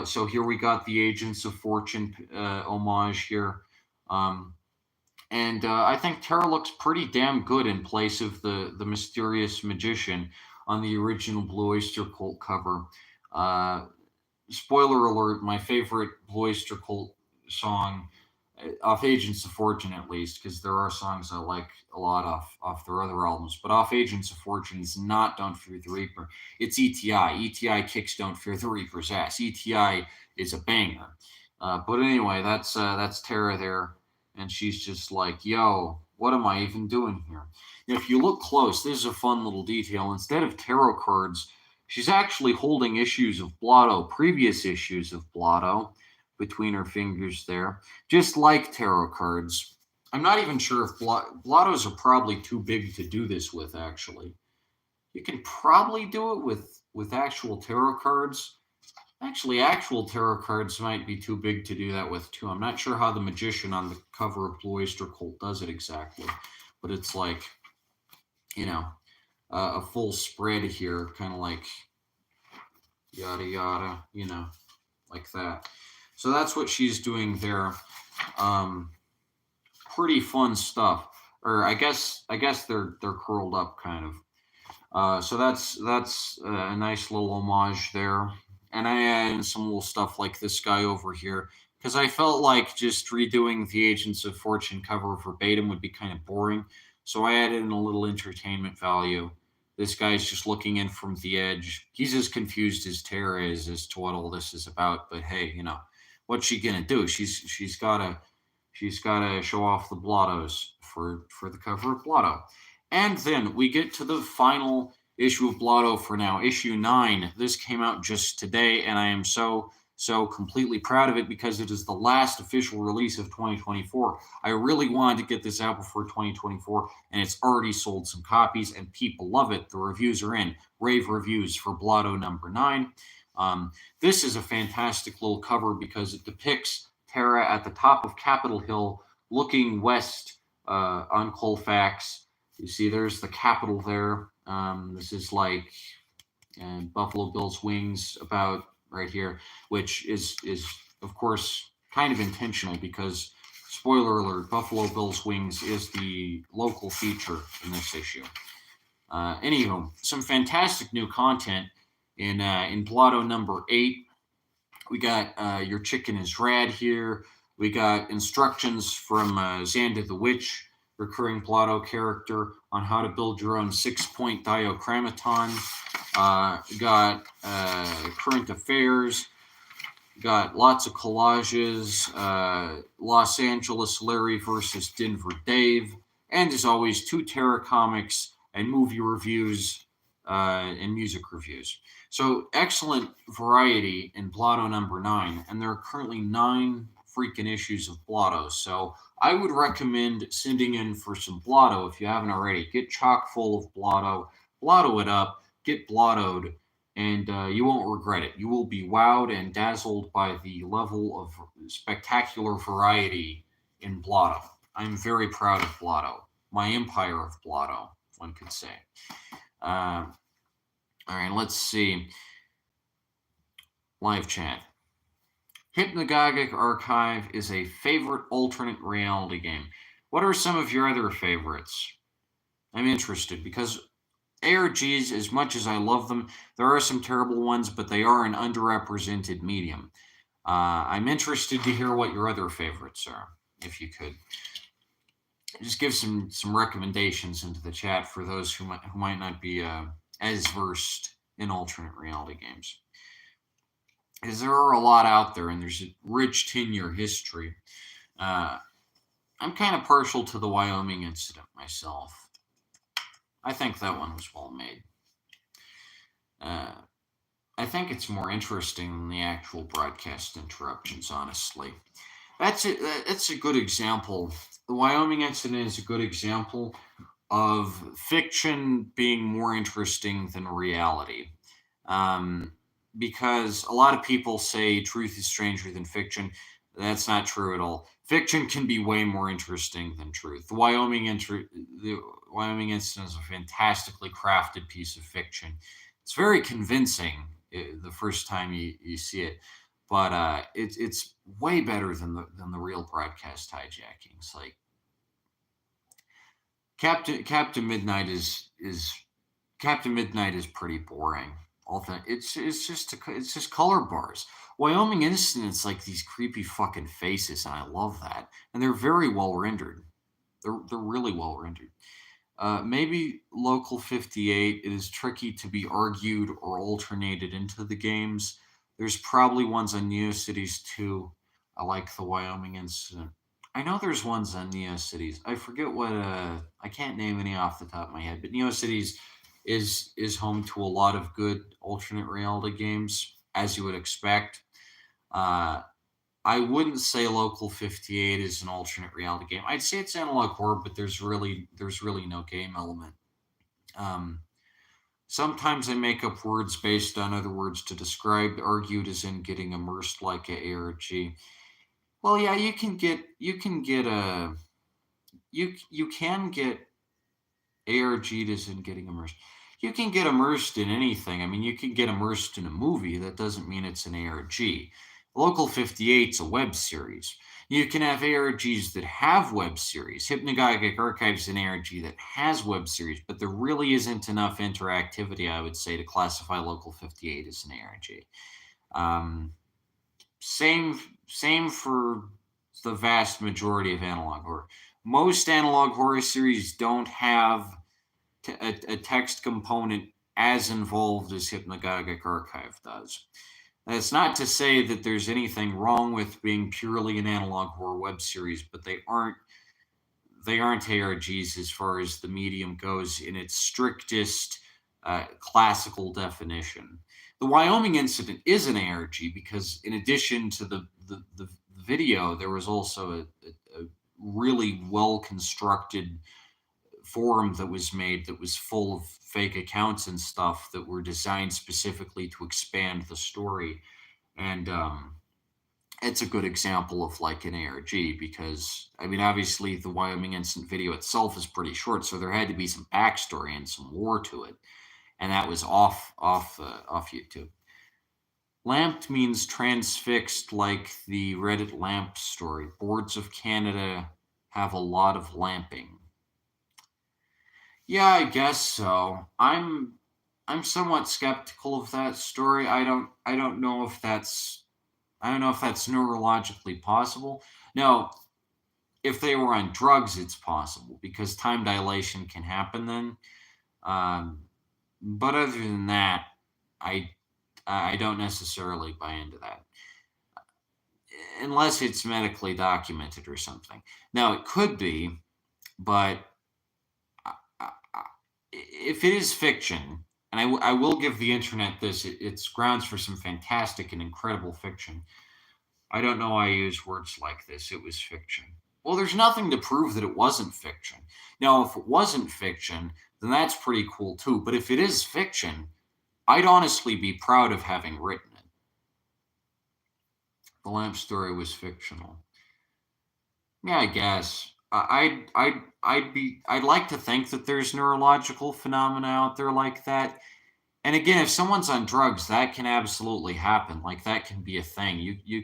So here we got the Agents of Fortune homage here. And I think Tara looks pretty damn good in place of the mysterious magician on the original Blue Oyster Cult cover. Spoiler alert, my favorite Blue Oyster Cult song off Agents of Fortune at least, because there are songs I like a lot off their other albums. But off Agents of Fortune is not Don't Fear the Reaper. It's ETI. ETI kicks Don't Fear the Reaper's ass. ETI is a banger. But anyway, that's Tara there, and she's just like, "Yo, what am I even doing here?" If you look close, this is a fun little detail. Instead of tarot cards, she's actually holding issues of Blotto, previous issues of Blotto, between her fingers there, just like tarot cards. I'm not even sure if Blottos are probably too big to do this with. Actually, you can probably do it with actual tarot cards. Actually, actual tarot cards might be too big to do that with too. I'm not sure how the magician on the cover of Blue Oyster Cult does it exactly, but it's like, you know, a full spread here, kind of like yada yada, like that. So that's what she's doing there. Pretty fun stuff. Or I guess they're curled up kind of. So that's a nice little homage there. And I added some little stuff like this guy over here because I felt like just redoing the Agents of Fortune cover verbatim would be kind of boring. So I added in a little entertainment value. This guy's just looking in from the edge. He's as confused as Tara is as to what all this is about. But hey, what's she gonna do? She's gotta show off the blottos for the cover of Blotto. And then we get to the final issue of Blotto for now, issue 9. This came out just today, and I am so completely proud of it because it is the last official release of 2024. I really wanted to get this out before 2024, and it's already sold some copies, and people love it. The reviews are in. Rave reviews for Blotto number 9. This is a fantastic little cover because it depicts Tara at the top of Capitol Hill looking west on Colfax. You see there's the Capitol there. This is like Buffalo Bill's wings about right here, which is of course kind of intentional because, spoiler alert, Buffalo Bill's wings is the local feature in this issue. Anywho, some fantastic new content in Blotto number 8. We got Your Chicken is Rad here. We got instructions from Xander the Witch, recurring Blotto character, on how to build your own 6-point diachromaton. Got current affairs. Got lots of collages. Los Angeles Larry versus Denver Dave. And as always, 2 Terra comics and movie reviews and music reviews. So excellent variety in Blotto number 9, and there are currently 9 freaking issues of Blotto. So I would recommend sending in for some Blotto if you haven't already. Get chock full of Blotto, Blotto it up, get blottoed, and you won't regret it. You will be wowed and dazzled by the level of spectacular variety in Blotto. I'm very proud of Blotto, my empire of Blotto, one could say. All right, let's see. Live chat. Hypnagogic Archive is a favorite alternate reality game. What are some of your other favorites? I'm interested because ARGs, as much as I love them, there are some terrible ones, but they are an underrepresented medium. I'm interested to hear what your other favorites are, if you could. Just give some recommendations into the chat for those who might not be as versed in alternate reality games. Because there are a lot out there, and there's a rich 10-year history. I'm kind of partial to the Wyoming incident myself. I think that one was well made. I think it's more interesting than the actual broadcast interruptions, honestly. That's a good example. The Wyoming incident is a good example of fiction being more interesting than reality. Because a lot of people say truth is stranger than fiction. That's not true at all. Fiction can be way more interesting than truth. The Wyoming incident is a fantastically crafted piece of fiction. It's very convincing the first time you see it, but it's way better than the real broadcast hijackings. Like Captain Midnight is pretty boring. It's just color bars. Wyoming Instant, it's like these creepy fucking faces, and I love that. And they're very well rendered. They're really well rendered. Maybe Local 58, it is tricky to be argued or alternated into the games. There's probably ones on NeoCities too. I like the Wyoming Incident. I know there's ones on NeoCities. I forget what I can't name any off the top of my head, but NeoCities is home to a lot of good alternate reality games, as you would expect. Uh, I wouldn't say Local 58 is an alternate reality game. I'd say it's analog horror, but there's really no game element. Um, Sometimes I make up words based on other words to describe. Argued as in getting immersed like a ARG. Well, yeah, you can get ARG'd as in getting immersed. You can get immersed in anything. I mean, you can get immersed in a movie. That doesn't mean it's an ARG. Local 58's a web series. You can have ARGs that have web series. Hypnagogic Archive is an ARG that has web series, but there really isn't enough interactivity, I would say, to classify Local 58 as an ARG. Um, same same for the vast majority of analog horror. Most analog horror series don't have a text component as involved as Hypnagogic Archive does. That's not to say that there's anything wrong with being purely an analog horror web series, but they aren't ARGs as far as the medium goes in its strictest classical definition. The Wyoming Incident is an ARG because, in addition to the video, there was also a really well constructed forum that was made that was full of fake accounts and stuff that were designed specifically to expand the story. And it's a good example of like an ARG because, I mean, obviously the Wyoming Instant video itself is pretty short, so there had to be some backstory and some lore to it, and that was off YouTube. Lamped means transfixed, like the Reddit lamp story. Boards of Canada have a lot of lamping. Yeah, I guess so. I'm somewhat skeptical of that story. I don't know if that's neurologically possible. Now, if they were on drugs, it's possible because time dilation can happen then. Um, but other than that, I I don't necessarily buy into that unless it's medically documented or something. Now, it could be, but if it is fiction, and I will give the internet this, it's grounds for some fantastic and incredible fiction. I don't know why I use words like this. It was fiction. Well, there's nothing to prove that it wasn't fiction. Now, if it wasn't fiction, then that's pretty cool too. But if it is fiction, I'd honestly be proud of having written it. The lamp story was fictional. Yeah, I guess. I'd like to think that there's neurological phenomena out there like that. And again, if someone's on drugs, that can absolutely happen. Like that can be a thing. You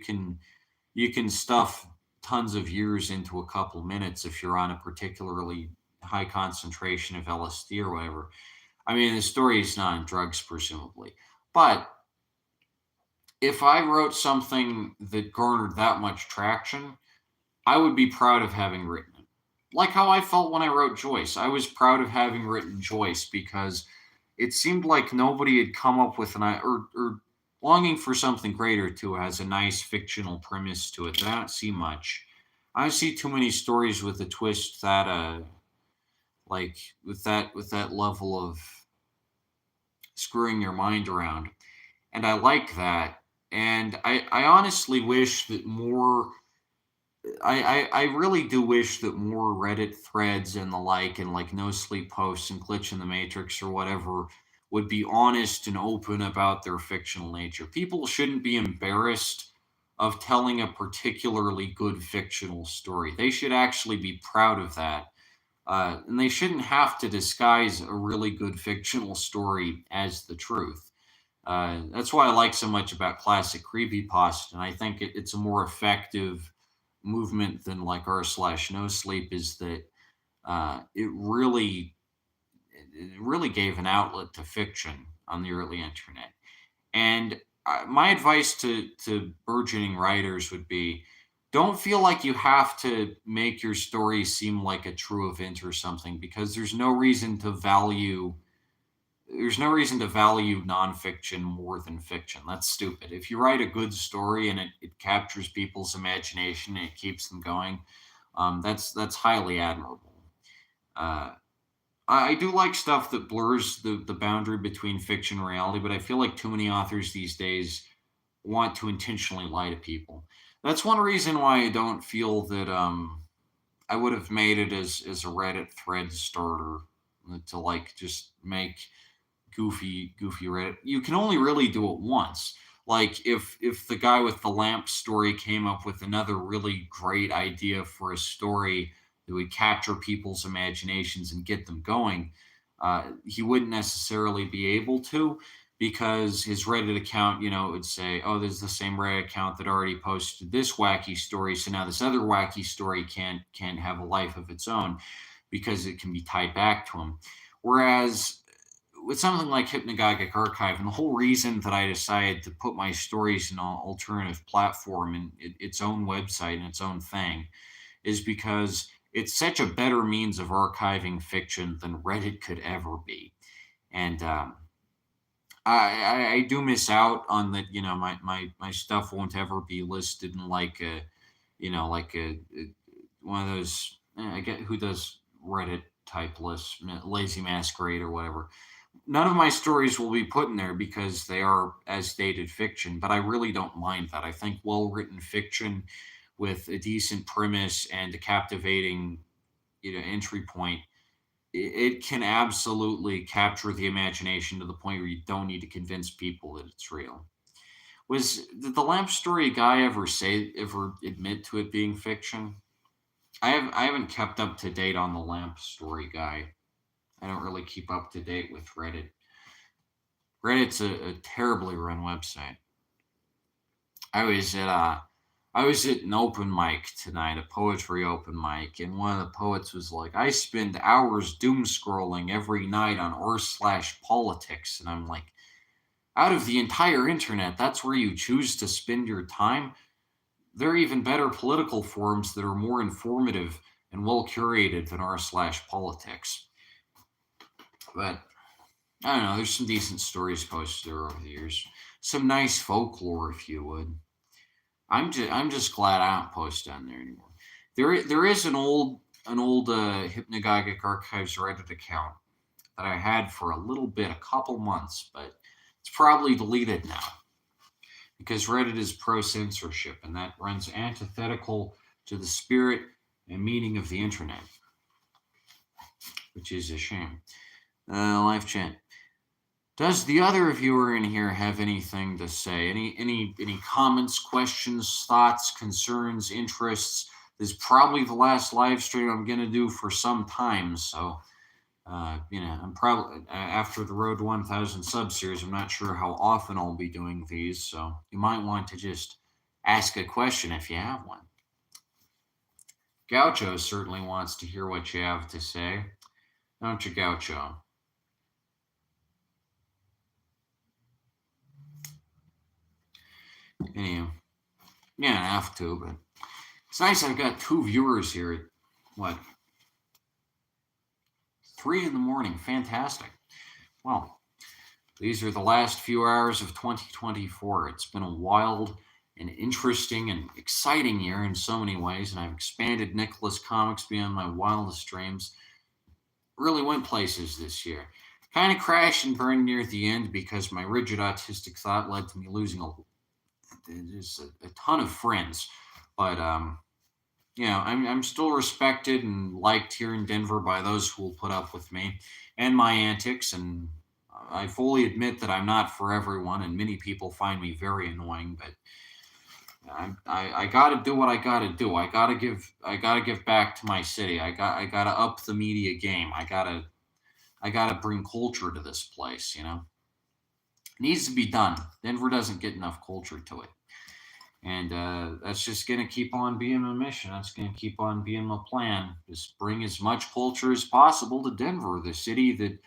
can stuff tons of years into a couple minutes if you're on a particularly high concentration of LSD or whatever. I mean, the story is not on drugs, presumably. But if I wrote something that garnered that much traction, I would be proud of having written it. Like how I felt when I wrote Joyce. I was proud of having written Joyce because it seemed like nobody had come up with or longing for something greater too has a nice fictional premise to it that I don't see much. I don't see too many stories with a twist that like with that level of screwing your mind around. And I like that. And I honestly wish that more I really do wish that more Reddit threads and the like, and like no sleep posts and glitch in the matrix or whatever, would be honest and open about their fictional nature. People shouldn't be embarrassed of telling a particularly good fictional story. They should actually be proud of that. And they shouldn't have to disguise a really good fictional story as the truth. That's why I like so much about classic creepypasta, and I think it's a more effective movement than like r slash no sleep is that it really it really gave an outlet to fiction on the early internet. And my advice to burgeoning writers would be, don't feel like you have to make your story seem like a true event or something, because there's no reason to value nonfiction more than fiction. That's stupid. If you write a good story and it captures people's imagination and it keeps them going, that's highly admirable. Uh, I do like stuff that blurs the boundary between fiction and reality, but I feel like too many authors these days want to intentionally lie to people. That's one reason why I don't feel that I would have made it as a Reddit thread starter to like just make goofy Reddit. You can only really do it once. Like if the guy with the lamp story came up with another really great idea for a story that would capture people's imaginations and get them going, he wouldn't necessarily be able to, because his Reddit account, would say, "Oh, there's the same Reddit account that already posted this wacky story, so now this other wacky story can't have a life of its own because it can be tied back to him." Whereas with something like Hypnagogic Archive, and the whole reason that I decided to put my stories in an alternative platform and its own website and its own thing, is because it's such a better means of archiving fiction than Reddit could ever be. And I do miss out on that. My stuff won't ever be listed in like a, like one of those. I get who does Reddit type lists, Lazy Masquerade or whatever. None of my stories will be put in there because they are as stated fiction, but I really don't mind that. I think well written fiction with a decent premise and a captivating, entry point, it can absolutely capture the imagination to the point where you don't need to convince people that it's real. Did the lamp story guy ever admit to it being fiction? I haven't kept up to date on the lamp story guy. I don't really keep up to date with Reddit. Reddit's a terribly run website. I was at an open mic tonight, a poetry open mic, and one of the poets was like, "I spend hours doom scrolling every night on r/politics," and I'm like, out of the entire internet, that's where you choose to spend your time? There are even better political forums that are more informative and well curated than r/politics. But I don't know. There's some decent stories posted there over the years. Some nice folklore, if you would. I'm just glad I don't post on there anymore. There is an old Hypnagogic Archives Reddit account that I had for a little bit, a couple months, but it's probably deleted now because Reddit is pro censorship, and that runs antithetical to the spirit and meaning of the internet, which is a shame. Live chat. Does the other viewer in here have anything to say? Any comments, questions, thoughts, concerns, interests? This is probably the last live stream I'm gonna do for some time, so I'm probably after the Road to 1,000 sub series. I'm not sure how often I'll be doing these, so you might want to just ask a question if you have one. Gaucho certainly wants to hear what you have to say, don't you, Gaucho? Anyway, yeah, I have to, but it's nice I've got two viewers here at, what, 3 in the morning. Fantastic. Well, these are the last few hours of 2024. It's been a wild and interesting and exciting year in so many ways, and I've expanded Nicholas Comics beyond my wildest dreams. Really went places this year. Kind of crashed and burned near the end because my rigid autistic thought led to me losing a ton of friends. But I'm still respected and liked here in Denver by those who will put up with me and my antics. And I fully admit that I'm not for everyone, and many people find me very annoying. But I got to do what I got to do. I got to give back to my city. I got to up the media game. I got to bring culture to this place. It needs to be done. Denver doesn't get enough culture to it. And that's just going to keep on being my mission. That's going to keep on being my plan. Just bring as much culture as possible to Denver, the city that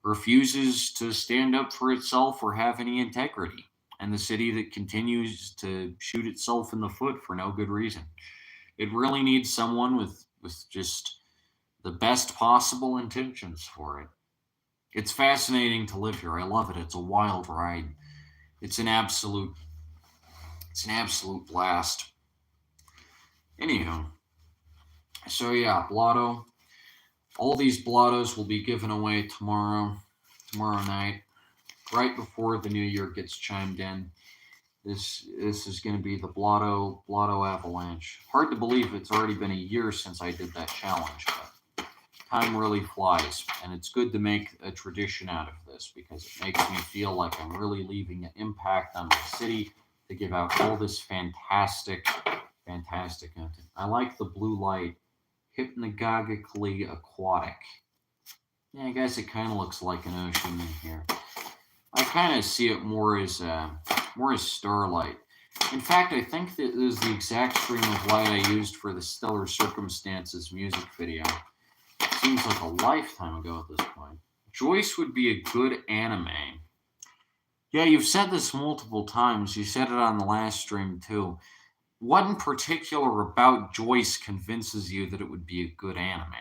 refuses to stand up for itself or have any integrity, and the city that continues to shoot itself in the foot for no good reason. It really needs someone with just the best possible intentions for it. It's fascinating to live here. I love it. It's a wild ride. It's an absolute it's an absolute blast. Anywho, so yeah, Blotto. All these Blottos will be given away tomorrow night, right before the new year gets chimed in. This is going to be the Blotto Avalanche. Hard to believe it's already been a year since I did that challenge, but time really flies, and it's good to make a tradition out of this because it makes me feel like I'm really leaving an impact on my city to give out all this fantastic content. I like the blue light, hypnagogically aquatic. Yeah, I guess it kind of looks like an ocean in here. I kind of see it more as starlight. In fact, I think that it was the exact stream of light I used for the Stellar Circumstances music video. Seems like a lifetime ago at this point. Joyce would be a good anime. Yeah, you've said this multiple times. You said it on the last stream too. What in particular about Joyce convinces you that it would be a good anime?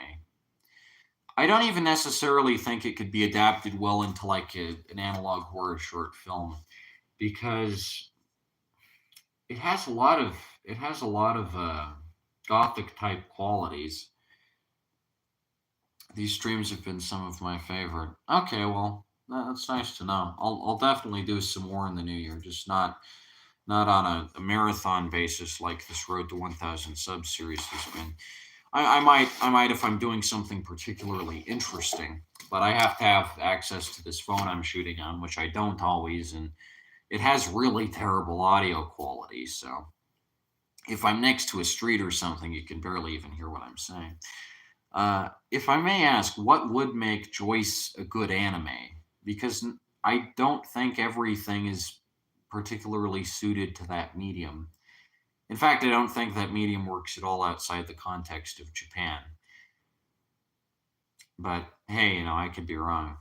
I don't even necessarily think it could be adapted well into like an analog horror short film because it has a lot of gothic type qualities. These streams have been some of my favorite. Okay, well, that's nice to know. I'll definitely do some more in the new year, just not on a marathon basis like this Road to 1,000 sub series has been. I might if I'm doing something particularly interesting, but I have to have access to this phone I'm shooting on, which I don't always, and it has really terrible audio quality. So if I'm next to a street or something, you can barely even hear what I'm saying. If I may ask, what would make Joyce a good anime? Because I don't think everything is particularly suited to that medium. In fact, I don't think that medium works at all outside the context of Japan. But hey, I could be wrong.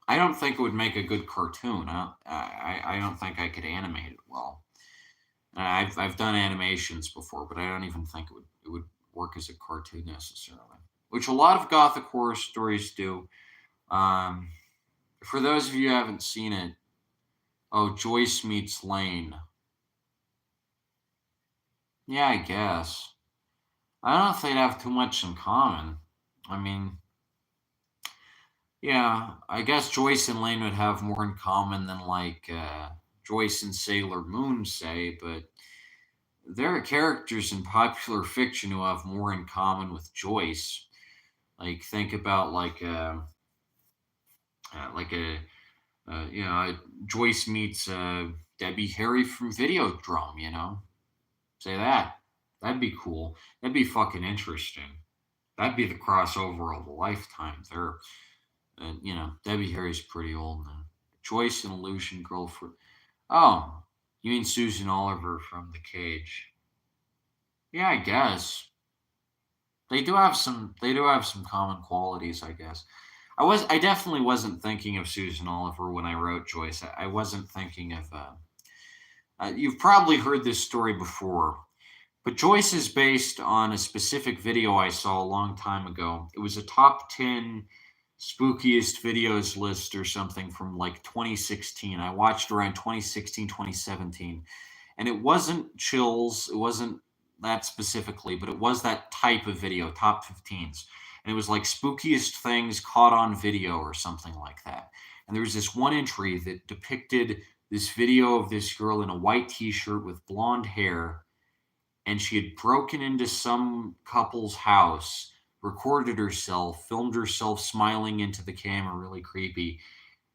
I don't think it would make a good cartoon. I don't think I could animate it well. I've done animations before, but I don't even think it would work as a cartoon necessarily. Which a lot of gothic horror stories do. For those of you who haven't seen it, Joyce meets Lane. Yeah, I guess. I don't know if they'd have too much in common. I mean, yeah, I guess Joyce and Lane would have more in common than like Joyce and Sailor Moon say, but there are characters in popular fiction who have more in common with Joyce. Like think about like a Joyce meets Debbie Harry from Videodrome. Say that. That'd be cool. That'd be fucking interesting. That'd be the crossover of a lifetime there. Debbie Harry's pretty old now. Joyce and Illusion Girlfriend. Oh, you mean Susan Oliver from The Cage? Yeah, I guess they do have some. They do have some common qualities, I guess. I definitely wasn't thinking of Susan Oliver when I wrote Joyce. I wasn't thinking of. You've probably heard this story before, but Joyce is based on a specific video I saw a long time ago. It was a top 10 spookiest videos list or something from like 2016. I watched around 2016, 2017. And it wasn't chills, it wasn't that specifically, but it was that type of video, top 15s. And it was like spookiest things caught on video or something like that. And there was this one entry that depicted this video of this girl in a white t-shirt with blonde hair, and she had broken into some couple's house, recorded herself, filmed herself smiling into the camera, really creepy.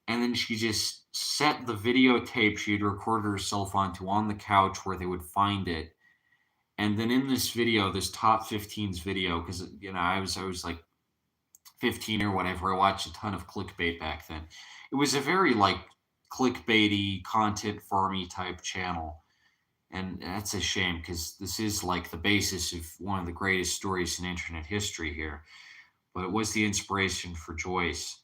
And then she just set the videotape she had recorded herself onto on the couch where they would find it. And then in this video, this top 15s video, because I was like 15 or whatever, I watched a ton of clickbait back then. It was a very like clickbaity, content farmy type channel. And that's a shame because this is like the basis of one of the greatest stories in internet history here. But it was the inspiration for Joyce.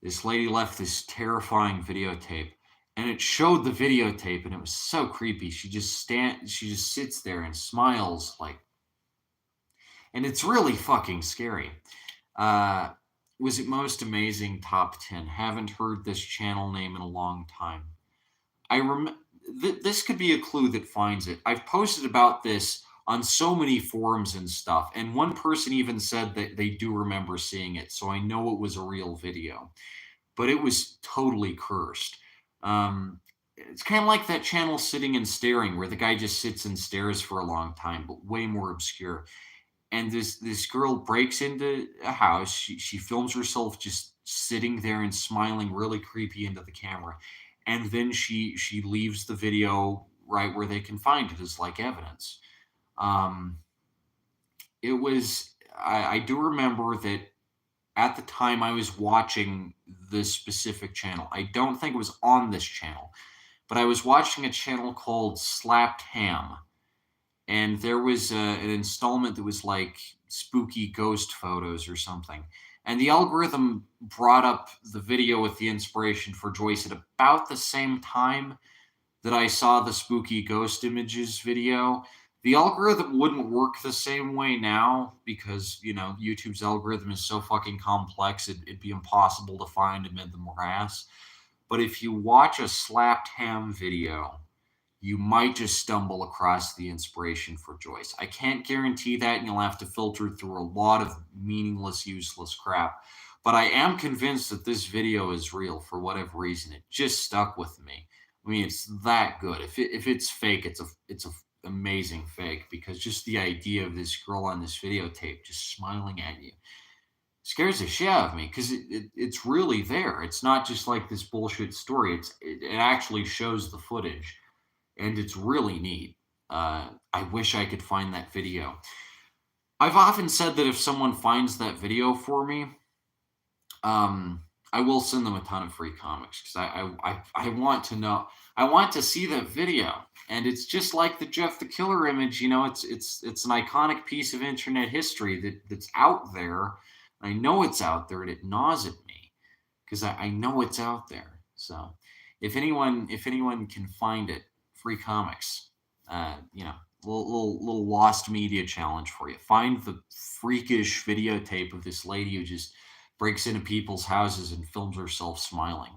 This lady left this terrifying videotape, and it showed the videotape, and it was so creepy. She just sits there and smiles like, and it's really fucking scary. Uh, was it most amazing top 10? Haven't heard this channel name in a long time. This could be a clue that finds it. I've posted about this on so many forums and stuff, and one person even said that they do remember seeing it, so I know it was a real video, but it was totally cursed. It's kind of like that channel Sitting and Staring, where the guy just sits and stares for a long time, but way more obscure. And this girl breaks into a house. She films herself just sitting there and smiling really creepy into the camera, and then she leaves the video right where they can find it as like evidence. Um, it was I do remember that at the time I was watching this specific channel. I don't think it was on this channel, but I was watching a channel called Slapped Ham, and there was an installment that was like spooky ghost photos or something. And the algorithm brought up the video with the inspiration for Joyce at about the same time that I saw the spooky ghost images video. The algorithm wouldn't work the same way now because, YouTube's algorithm is so fucking complex, it'd be impossible to find amid the morass. But if you watch a Slapped Ham video, you might just stumble across the inspiration for Joyce. I can't guarantee that, and you'll have to filter through a lot of meaningless, useless crap. But I am convinced that this video is real for whatever reason. It just stuck with me. I mean, it's that good. If it's fake, it's a amazing fake, because just the idea of this girl on this videotape just smiling at you scares the shit out of me, because it's really there. It's not just like this bullshit story. It actually shows the footage, and it's really neat. I wish I could find that video. I've often said that if someone finds that video for me, I will send them a ton of free comics, because I want to know. I want to see that video, and it's just like the Jeff the Killer image. It's an iconic piece of internet history that's out there. I know it's out there, and it gnaws at me because I know it's out there. So if anyone can find it, free comics. Little lost media challenge for you. Find the freakish videotape of this lady who just breaks into people's houses and films herself smiling.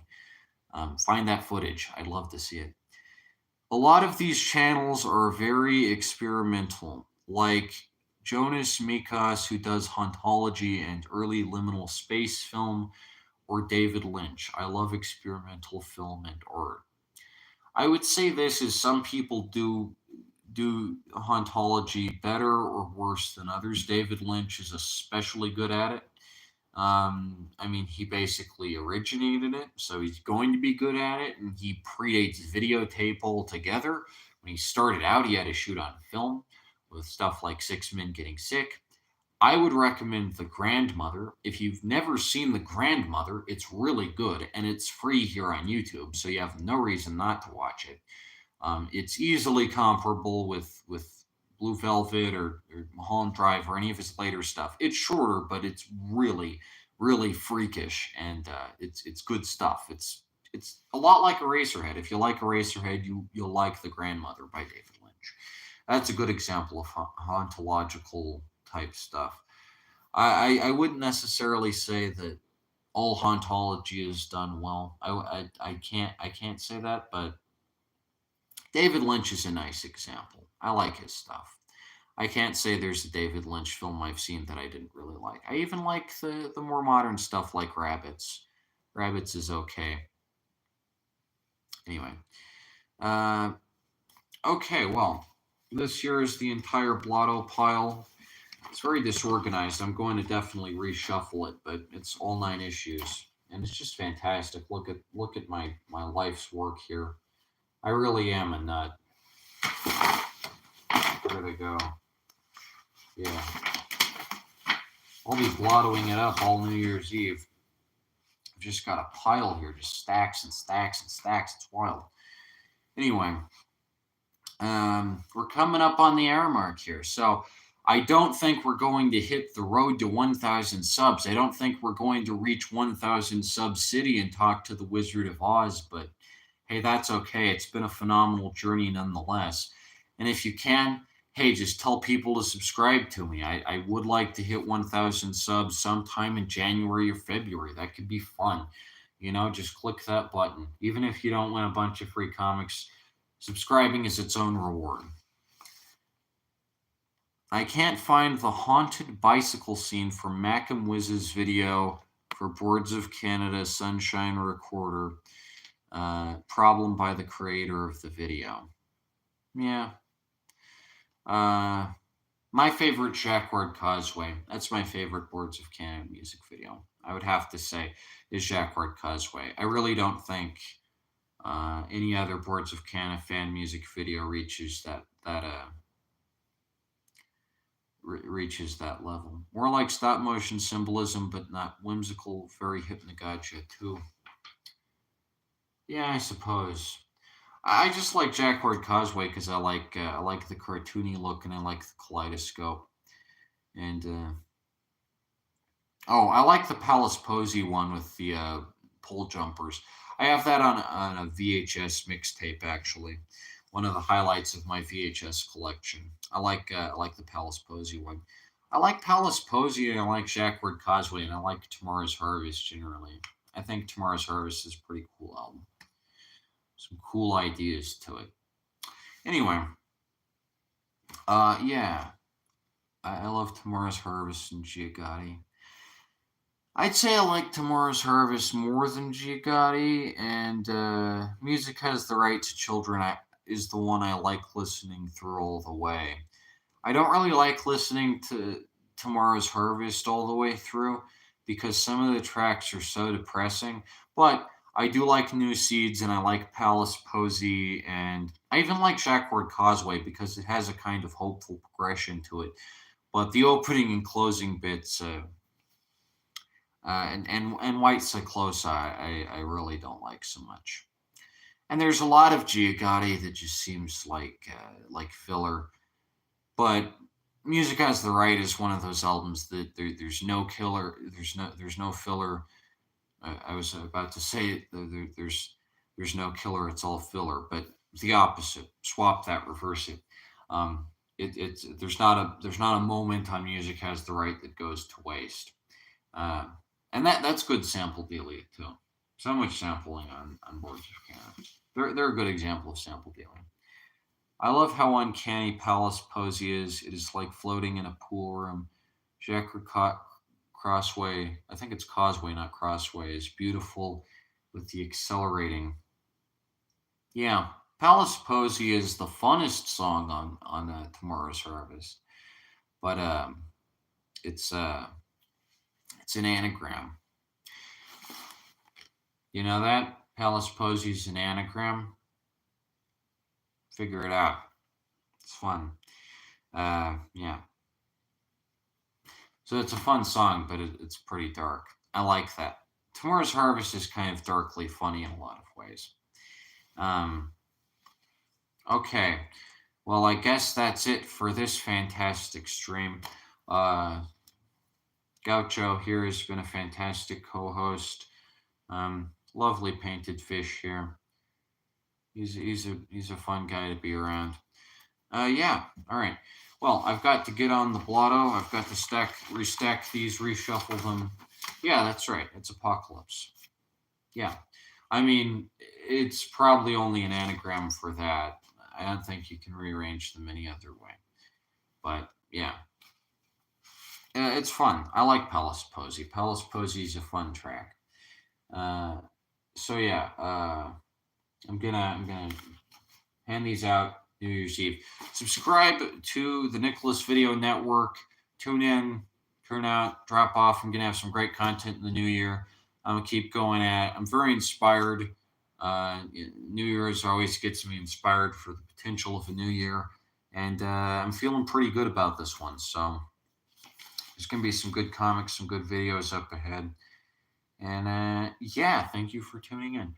Find that footage. I'd love to see it. A lot of these channels are very experimental, like Jonas Mikas, who does hauntology and early liminal space film, or David Lynch. I love experimental film and art. I would say this is some people do hauntology better or worse than others. David Lynch is especially good at it. I mean, he basically originated it, so he's going to be good at it, and he predates videotape altogether. When he started out, he had to shoot on film with stuff like Six Men Getting Sick. I would recommend The Grandmother. If you've never seen The Grandmother, it's really good, and it's free here on YouTube, so you have no reason not to watch it. It's easily comparable with Blue Velvet or Mulholland Drive or any of his later stuff. It's shorter, but it's really, really freakish, and it's good stuff. It's a lot like Eraserhead. If you like Eraserhead, you'll like The Grandmother by David Lynch. That's a good example of hauntological type stuff. I wouldn't necessarily say that all hauntology is done well. I can't say that, but David Lynch is a nice example. I like his stuff. I can't say there's a David Lynch film I've seen that I didn't really like. I even like the more modern stuff like Rabbits. Rabbits is okay. Anyway, uh, okay. Well, this here is the entire Blotto pile. It's very disorganized. I'm going to definitely reshuffle it, but it's all 9 issues, and it's just fantastic. Look at my life's work here. I really am a nut. Where they go? Yeah. I'll be blottoing it up all New Year's Eve. I've just got a pile here, just stacks and stacks and stacks. It's wild. Anyway, we're coming up on the hour mark here. So I don't think we're going to hit the road to 1,000 subs. I don't think we're going to reach 1,000 sub city and talk to the Wizard of Oz, but hey, that's okay. It's been a phenomenal journey nonetheless. And if you can, hey, just tell people to subscribe to me. I would like to hit 1,000 subs sometime in January or February. That could be fun. Just click that button. Even if you don't win a bunch of free comics, subscribing is its own reward. I can't find the haunted bicycle scene from Macam Wiz's video for Boards of Canada Sunshine Recorder. Problem by the creator of the video. Yeah. My favorite Jacquard Causeway. That's my favorite Boards of Canada music video. I would have to say is Jacquard Causeway. I really don't think any other Boards of Canada fan music video reaches that level. More like stop motion symbolism, but not whimsical. Very Hypnagogia too. Yeah, I suppose. I just like Jacquard Causeway because I like the cartoony look and I like the kaleidoscope. And I like the Palace Posey one with the pole jumpers. I have that on a VHS mixtape actually. One of the highlights of my VHS collection. I like the Palace Posey one. I like Palace Posey and I like Jacquard Causeway and I like Tomorrow's Harvest generally. I think Tomorrow's Harvest is a pretty cool album. Some cool ideas to it. Anyway, yeah, I love Tomorrow's Harvest and Giugotti. I'd say I like Tomorrow's Harvest more than Giugotti, and Music Has the Right to Children is the one I like listening through all the way. I don't really like listening to Tomorrow's Harvest all the way through because some of the tracks are so depressing, but I do like New Seeds and I like Palace Posey and I even like Jacquard Causeway because it has a kind of hopeful progression to it. But the opening and closing bits and White Cyclosa I really don't like so much. And there's a lot of Giugotti that just seems like filler. But Music Has the Right is one of those albums that there's no killer, there's no filler. I was about to say there's no killer, it's all filler, but the opposite. Swap that, reverse it. It's there's not a moment on Music Has the Right that goes to waste, and that's good sample dealing too. So much sampling on Boards of Canada. They're a good example of sample dealing. I love how uncanny Palace Posey is. It is like floating in a pool room. Jacquard Crossway, I think it's Causeway, not Crossway, is beautiful with the accelerating. Yeah, Palace Posey is the funnest song on Tomorrow's Harvest, but it's an anagram. You know that Palace Posey's an anagram. Figure it out. It's fun. Yeah. So it's a fun song, but it's pretty dark. I like that. Tomorrow's Harvest is kind of darkly funny in a lot of ways. Okay. Well, I guess that's it for this fantastic stream. Gaucho here has been a fantastic co-host. Lovely painted fish here. He's a fun guy to be around. Yeah. All right. Well, I've got to get on the blotto. I've got to restack these, reshuffle them. Yeah, that's right. It's Apocalypse. Yeah. I mean, it's probably only an anagram for that. I don't think you can rearrange them any other way. But yeah. It's fun. I like Palace Posey. Palace Posey is a fun track. So yeah, I'm gonna hand these out New Year's Eve. Subscribe to the Nicholas Video Network. Tune in, turn out, drop off. I'm gonna have some great content in the new year. I'm gonna keep going at. I'm very inspired. New Year's always gets me inspired for the potential of a new year, and I'm feeling pretty good about this one. So there's gonna be some good comics, some good videos up ahead, and yeah, thank you for tuning in.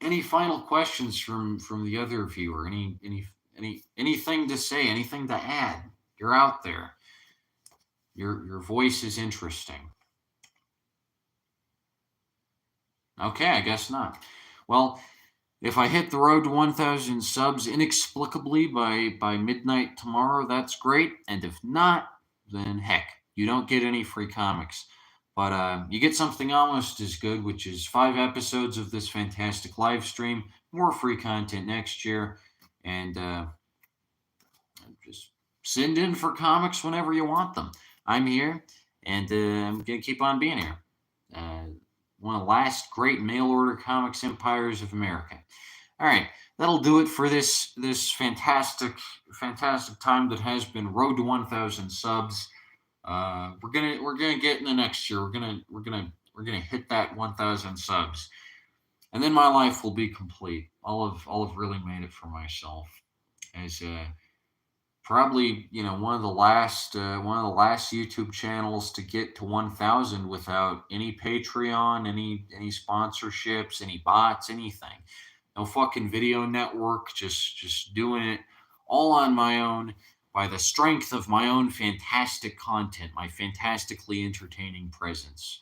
Any final questions from the other viewer? Anything to say? Anything to add, You're out there. Your voice is interesting. Okay, I guess not. Well, if I hit the road to 1,000 subs inexplicably by midnight tomorrow, that's great. And if not, then heck, you don't get any free comics. But you get something almost as good, which is 5 episodes of this fantastic live stream, more free content next year, and just send in for comics whenever you want them. I'm here, and I'm going to keep on being here. One of the last great mail order comics empires of America. All right, that'll do it for this fantastic time that has been Road to 1,000 subs. We're gonna get in the next year. We're gonna hit that 1,000 subs, and then my life will be complete. I'll have really made it for myself as probably one of the last YouTube channels to get to 1,000 without any Patreon, any sponsorships, any bots, anything. No fucking video network, just doing it all on my own by the strength of my own fantastic content, my fantastically entertaining presence.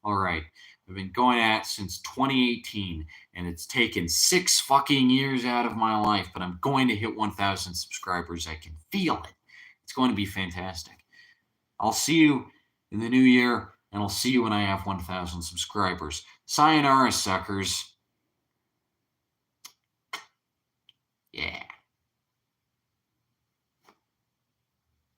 All right, I've been going at it since 2018, and it's taken 6 fucking years out of my life, but I'm going to hit 1,000 subscribers. I can feel it. It's going to be fantastic. I'll see you in the new year, and I'll see you when I have 1,000 subscribers. Sayonara, suckers.